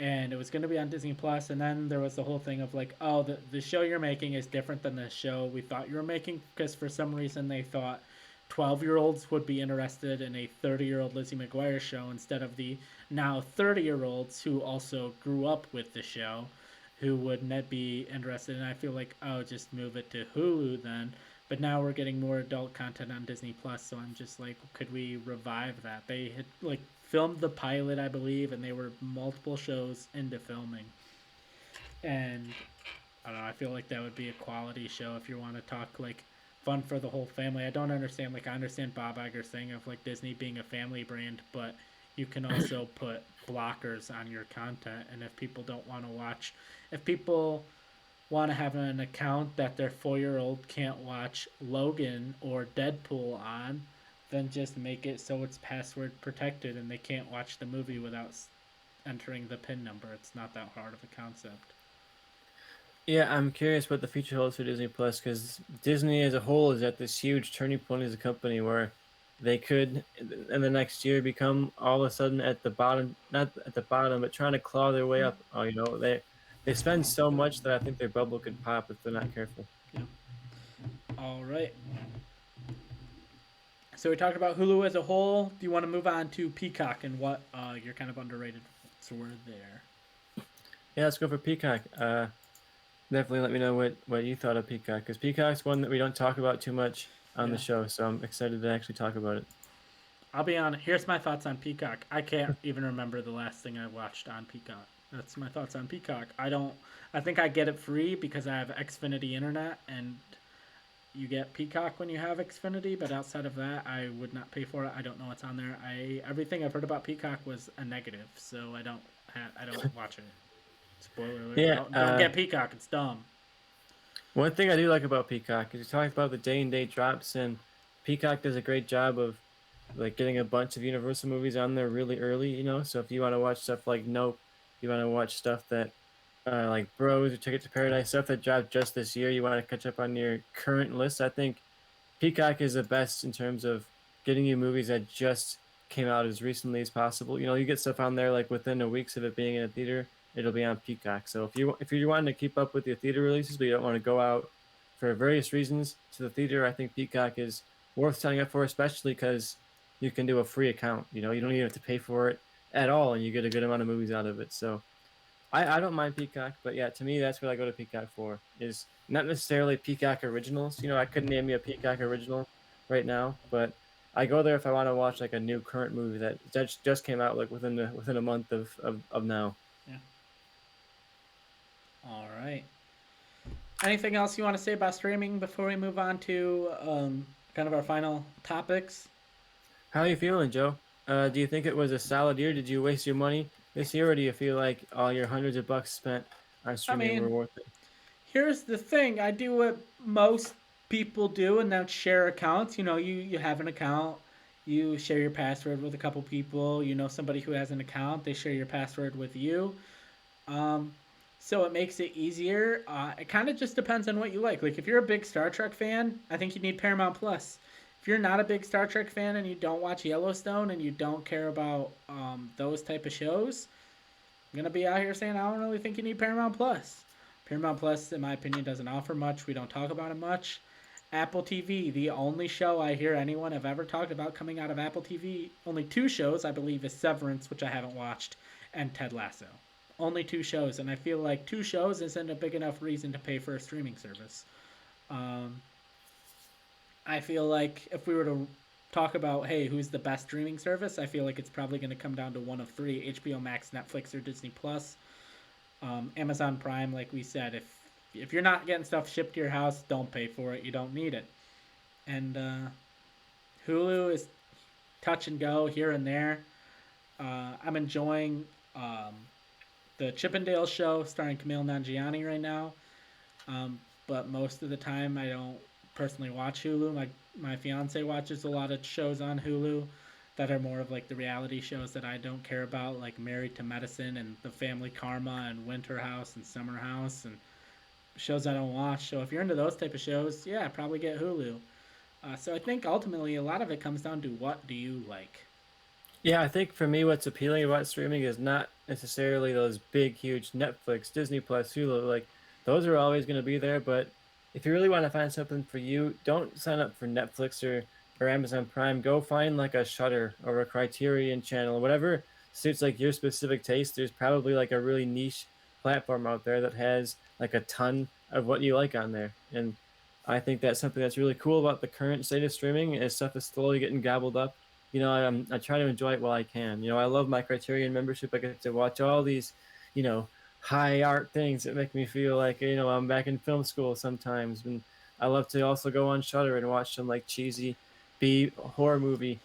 And it was going to be on Disney Plus, and then there was the whole thing of like, oh, the show you're making is different than the show we thought you were making, because for some reason they thought 12-year-olds would be interested in a 30-year-old Lizzie McGuire show instead of the now 30-year-olds who also grew up with the show who would not be interested. And I feel like, oh, just move it to Hulu then. But now we're getting more adult content on Disney Plus, so I'm just like, could we revive that? They had like filmed the pilot, I believe, and they were multiple shows into filming. And I don't know, I feel like that would be a quality show if you want to talk like fun for the whole family. I don't understand, like, I understand Bob Iger's thing of like Disney being a family brand, but you can also put blockers on your content. And if people don't want to watch, if people want to have an account that their 4-year-old can't watch Logan or Deadpool on, then just make it so it's password protected and they can't watch the movie without entering the PIN number. It's not that hard of a concept. Yeah, I'm curious what the future holds for Disney Plus, because Disney as a whole is at this huge turning point as a company where they could, in the next year, become all of a sudden at the bottom, not at the bottom, but trying to claw their way up. Oh, they spend so much that I think their bubble could pop if they're not careful. Yeah. All right. So we talked about Hulu as a whole. Do you want to move on to Peacock and what your kind of underrated were there? Yeah, let's go for Peacock. Definitely let me know what you thought of Peacock, because Peacock's one that we don't talk about too much on the Yeah. show, so I'm excited to actually talk about it. I'll be honest. Here's my thoughts on Peacock. I can't even remember the last thing I watched on Peacock. That's my thoughts on Peacock. I don't. I think I get it free because I have Xfinity internet, and you get Peacock when you have Xfinity. But outside of that, I would not pay for it. I don't know what's on there. Everything I've heard about Peacock was a negative, so I don't watch it. Spoiler alert! Yeah, Don't get Peacock. It's dumb. one thing I do like about Peacock is you talked about the day and date drops, and Peacock does a great job of like getting a bunch of Universal movies on there really early, you know. So if you want to watch stuff like Nope, you want to watch stuff that like Bros or Ticket to Paradise, stuff that dropped just this year, you want to catch up on your current list. I think Peacock is the best in terms of getting you movies that just came out as recently as possible. You know, you get stuff on there like within a week of it being in a theater, it'll be on Peacock. So if you're wanting to keep up with your theater releases, but you don't want to go out for various reasons to the theater, I think Peacock is worth signing up for, especially because you can do a free account. You know, you don't even have to pay for it at all, and you get a good amount of movies out of it. So I don't mind Peacock, but yeah, to me that's what I go to Peacock for. Is not necessarily Peacock originals. You know, I couldn't name me a Peacock original right now, but I go there if I want to watch like a new current movie that just came out like within a month of now. Yeah. All right. Anything else you want to say about streaming before we move on to kind of our final topics? How are you feeling, Joe? Do you think it was a solid year? Did you waste your money this year, or do you feel like all your hundreds of bucks spent on I streaming were mean, worth it? here's the thing. I do what most people do, and that's share accounts. You have an account, you share your password with a couple people. You know somebody who has an account, they share your password with you. Um, so it makes it easier. It kind of just depends on what you like. Like if you're a big Star Trek fan, I think you need Paramount Plus. If you're not a big Star Trek fan and you don't watch Yellowstone and you don't care about those type of shows, I'm gonna be out here saying I don't really think you need Paramount Plus. Paramount Plus, in my opinion, doesn't offer much. We don't talk about it much. Apple TV, the only show I hear anyone have ever talked about coming out of Apple TV, only two shows, I believe, is Severance, which I haven't watched, and Ted Lasso. Only two shows, and I feel like two shows isn't a big enough reason to pay for a streaming service. Um, I feel like if we were to talk about, hey, who's the best streaming service, I feel like it's probably going to come down to one of three: HBO Max, Netflix, or Disney Plus. Amazon Prime, like we said, if you're not getting stuff shipped to your house, don't pay for it. You don't need it. And Hulu is touch and go here and there. I'm enjoying the Chippendale show starring Camille Nanjiani right now. But most of the time, I don't personally watch Hulu. My fiance watches a lot of shows on Hulu that are more of like the reality shows that I don't care about, like Married to Medicine and The Family Karma and Winter House and Summer House and shows I don't watch. So if you're into those type of shows, yeah, probably get Hulu. So I think ultimately a lot of it comes down to what do you like. Yeah, I think for me, what's appealing about streaming is not necessarily those big, huge Netflix, Disney Plus, Hulu. Like, those are always going to be there. But if you really want to find something for you, don't sign up for Netflix or Amazon Prime. Go find like a Shutter or a Criterion channel, whatever suits like your specific taste. There's probably like a really niche platform out there that has like a ton of what you like on there. And I think that's something that's really cool about the current state of streaming is stuff is slowly getting gobbled up. You know, I try to enjoy it while I can. You know, I love my Criterion membership. I get to watch all these, you know, high art things that make me feel like, you know, I'm back in film school sometimes. And I love to also go on Shutter and watch some like cheesy B horror movie.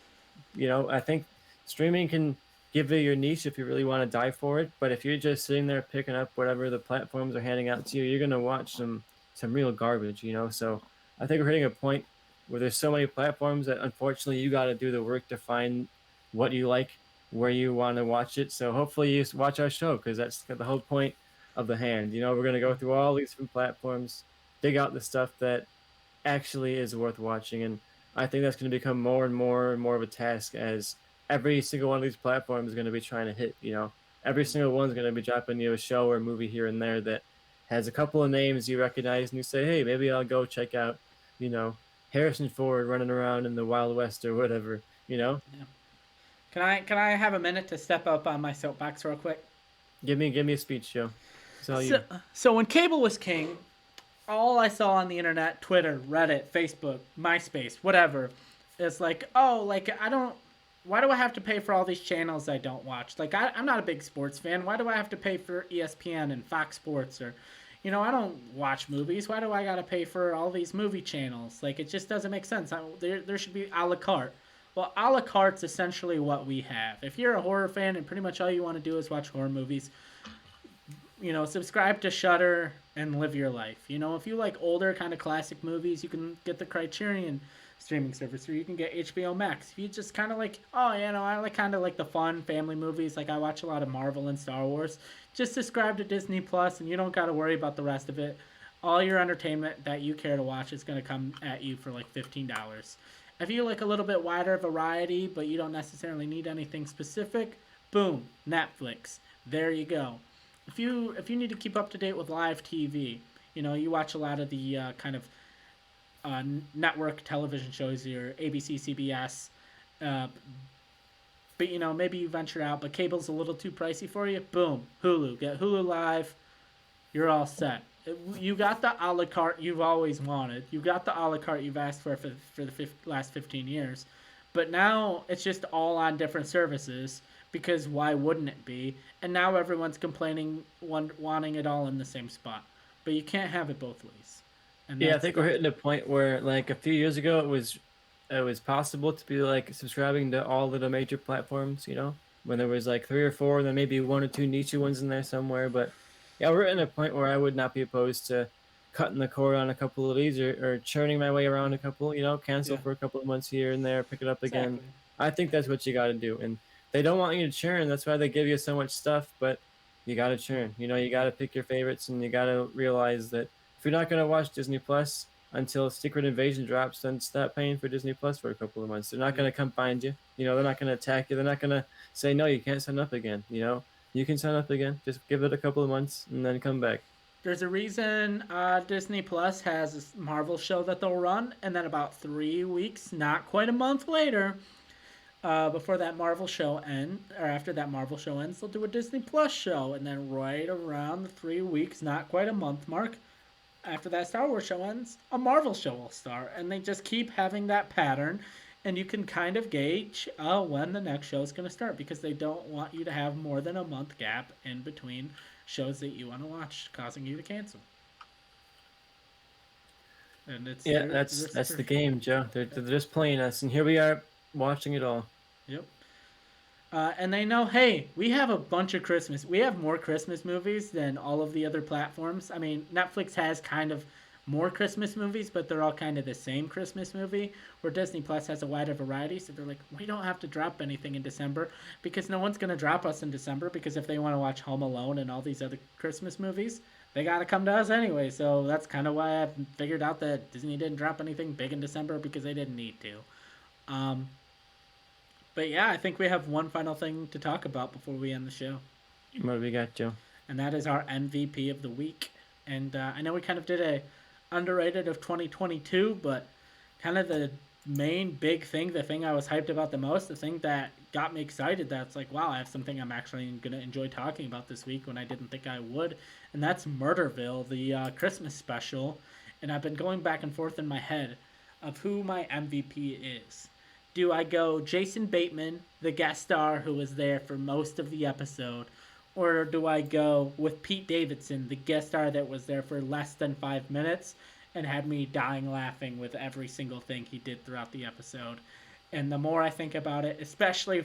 You know, I think streaming can give you your niche if you really want to dive for it. But if you're just sitting there picking up whatever the platforms are handing out to you, you're gonna watch some real garbage. You know, so I think we're hitting a point where there's so many platforms that unfortunately you got to do the work to find what you like, where you want to watch it. So hopefully you watch our show because that's the whole point of the hand. You know, we're gonna go through all these different platforms, dig out the stuff that actually is worth watching. And I think that's going to become more and more and more of a task as every single one of these platforms is going to be trying to hit, you know, every single one's going to be dropping you a show or a movie here and there that has a couple of names you recognize and you say, hey, maybe I'll go check out, you know, Harrison Ford running around in the Wild West or whatever, you know. Yeah. Can I have a minute to step up on my soapbox real quick? Give me a speech, Joe. It's all So, you. so when cable was king, all I saw on the internet, Twitter, Reddit, Facebook, MySpace, whatever, is like, oh, like I don't. Why do I have to pay for all these channels I don't watch? Like I'm not a big sports fan. Why do I have to pay for ESPN and Fox Sports or, I don't watch movies. Why do I gotta pay for all these movie channels? Like it just doesn't make sense. There should be a la carte. Well, a la carte's essentially what we have. If you're a horror fan and pretty much all you want to do is watch horror movies, subscribe to Shudder and live your life. If you like older kind of classic movies, you can get the Criterion streaming service, or you can get HBO Max. If you just kind of like, oh, I like kind of like the fun family movies, like I watch a lot of Marvel and Star Wars, just subscribe to Disney Plus, and you don't got to worry about the rest of it. All your entertainment that you care to watch is going to come at you for like $15. If you like a little bit wider variety, but you don't necessarily need anything specific, boom, Netflix. There you go. If you need to keep up to date with live TV, you watch a lot of the kind of network television shows, your ABC, CBS, but maybe you venture out, but cable's a little too pricey for you. Boom, Hulu. Get Hulu Live. You're all set. You got the a la carte you've always wanted. You got the a la carte you've asked for the last 15 years. But now it's just all on different services because why wouldn't it be? And now everyone's complaining, wanting it all in the same spot. But you can't have it both ways. And Yeah, I think we're hitting a point where, like, a few years ago, it was possible to be like subscribing to all of the major platforms. When there was like 3 or 4, and then maybe 1 or 2 niche ones in there somewhere. But yeah, we're at a point where I would not be opposed to cutting the cord on a couple of these, or churning my way around a couple. Cancel Yeah. for a couple of months here and there, pick it up again. Exactly. I think that's what you got to do, and they don't want you to churn. That's why they give you so much stuff, but you got to churn. You got to pick your favorites, and you got to realize that if you're not going to watch Disney Plus until Secret Invasion drops, then stop paying for Disney Plus for a couple of months. They're not going to come find you. They're not going to attack you. They're not going to say, no, you can't sign up again. You can sign up again. Just give it a couple of months and then come back. There's a reason Disney Plus has a Marvel show that they'll run, and then about 3 weeks, not quite a month later, before that Marvel show ends, or after that Marvel show ends, they'll do a Disney Plus show, and then right around the 3 weeks, not quite a month mark, after that Star Wars show ends, a Marvel show will start, and they just keep having that pattern, and you can kind of gauge when the next show is going to start, because they don't want you to have more than a month gap in between shows that you want to watch, causing you to cancel. And That's the game, Joe. They're just playing us, and here we are watching it all. Yep. And they know, hey, we have a bunch of we have more Christmas movies than all of the other platforms. I mean, Netflix has kind of more Christmas movies, but they're all kind of the same Christmas movie, where Disney Plus has a wider variety. So they're like, we don't have to drop anything in December, because no one's going to drop us in December, because if they want to watch Home Alone and all these other Christmas movies, they got to come to us anyway. So that's kind of why I've figured out that Disney didn't drop anything big in December, because they didn't need to. But yeah, I think we have one final thing to talk about before we end the show. What do we got, Joe? And that is our MVP of the week. And I know we kind of did a underrated of 2022, but kind of the main big thing, the thing I was hyped about the most, the thing that got me excited, that's like, wow, I have something I'm actually going to enjoy talking about this week when I didn't think I would. And that's Murderville, the Christmas special. And I've been going back and forth in my head of who my MVP is. Do I go Jason Bateman, the guest star who was there for most of the episode, or do I go with Pete Davidson, the guest star that was there for less than 5 minutes and had me dying laughing with every single thing he did throughout the episode? And the more I think about it, especially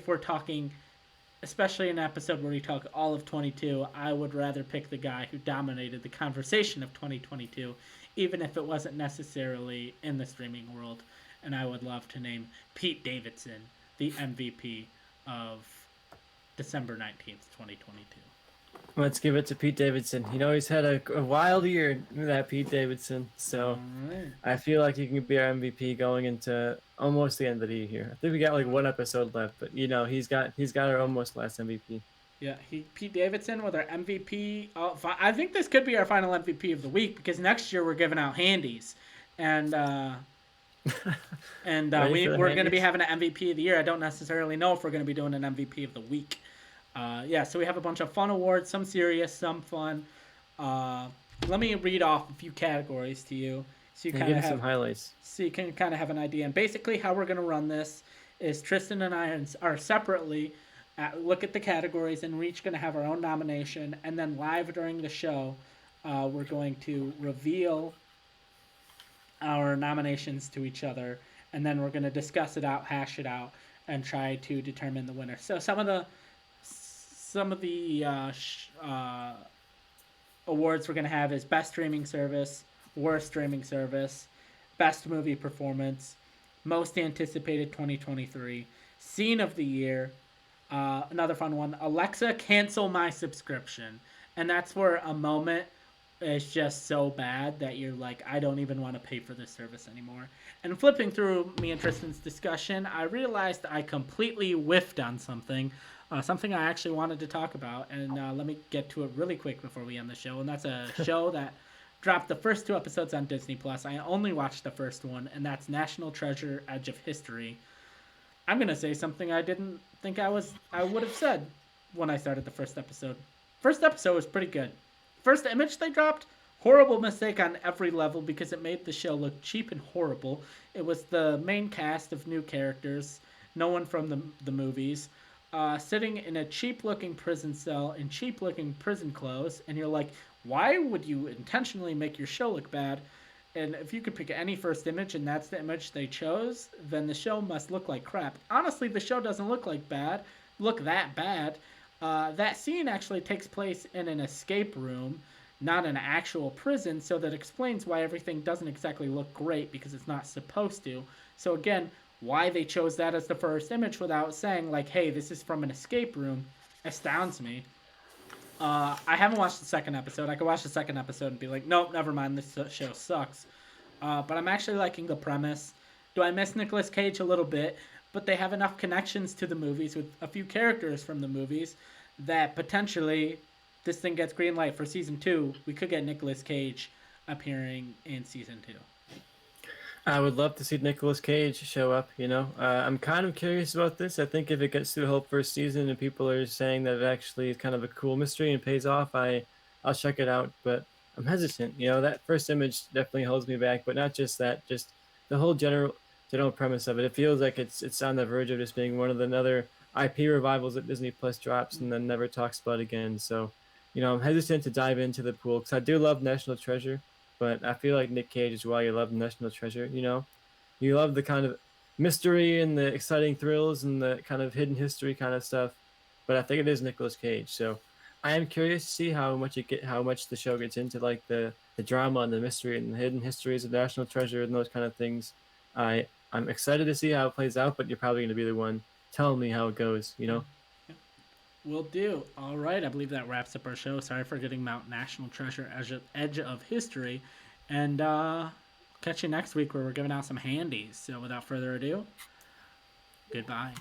an episode where we talk all of 22, I would rather pick the guy who dominated the conversation of 2022, even if it wasn't necessarily in the streaming world. And I would love to name Pete Davidson the MVP of December 19th, 2022. Let's give it to Pete Davidson. He's had a wild year, that Pete Davidson. So Right. I feel like he can be our MVP going into almost the end of the year. I think we got like one episode left, but he's got our almost last MVP. Yeah, Pete Davidson with our MVP. I think this could be our final MVP of the week, because next year we're giving out handies, and we're going to be having an MVP of the year. I don't necessarily know if we're going to be doing an MVP of the week. So we have a bunch of fun awards, some serious, some fun. Uh, Let me read off a few categories to you, so you And kind give of us some have highlights. so you can kind of have an idea. And basically, how we're gonna run this is Tristan and I are separately look at the categories, and we're each gonna have our own nomination, and then live during the show, we're going to reveal our nominations to each other, and then we're going to discuss it out, hash it out, and try to determine the winner. So some of the awards we're going to have is best streaming service, worst streaming service, best movie performance, most anticipated 2023, scene of the year. Another fun one, Alexa, cancel my subscription. And that's where a moment is just so bad that you're like, I don't even want to pay for this service anymore. And flipping through me and Tristan's discussion, I realized I completely whiffed on something I actually wanted to talk about. And let me get to it really quick before we end the show. And that's a show that dropped the first two episodes on Disney Plus. I only watched the first one, and that's National Treasure: Edge of History. I'm gonna say something I didn't think I would have said when I started the first episode. First episode was pretty good. First image they dropped, horrible mistake on every level because it made the show look cheap and horrible. It was the main cast of new characters, no one from the movies, sitting in a cheap looking prison cell in cheap looking prison clothes, and you're like, why would you intentionally make your show look bad? And if you could pick any first image and that's the image they chose, then the show must look like crap. Honestly, the show doesn't look that bad. That scene actually takes place in an escape room, not an actual prison, so that explains why everything doesn't exactly look great because it's not supposed to. So again, why they chose that as the first image without saying like, hey, this is from an escape room, astounds me. I haven't watched the second episode. I could watch the second episode and be like, nope, never mind, this show sucks. But I'm actually liking the premise. Do I miss Nicolas Cage a little bit? But they have enough connections to the movies with a few characters from the movies that potentially this thing gets green light for season 2. We could get Nicolas Cage appearing in season 2. I would love to see Nicolas Cage show up. I'm kind of curious about this. I think if it gets through the whole first season and people are saying that it actually is kind of a cool mystery and pays off, I'll check it out. But I'm hesitant. That first image definitely holds me back. But not just that, just the whole general premise of it. It feels like it's on the verge of just being one of the another IP revivals that Disney Plus drops and then never talks about again. So, I'm hesitant to dive into the pool because I do love National Treasure. But I feel like Nick Cage is why you love National Treasure. You love the kind of mystery and the exciting thrills and the kind of hidden history kind of stuff. But I think it is Nicolas Cage. So I am curious to see how much the show gets into like the drama and the mystery and the hidden histories of National Treasure and those kind of things. I'm excited to see how it plays out, but you're probably going to be the one telling me how it goes. Will do. All right, I believe that wraps up our show. Sorry for getting Mount National Treasure Edge of History. And catch you next week where we're giving out some handies. So without further ado, goodbye.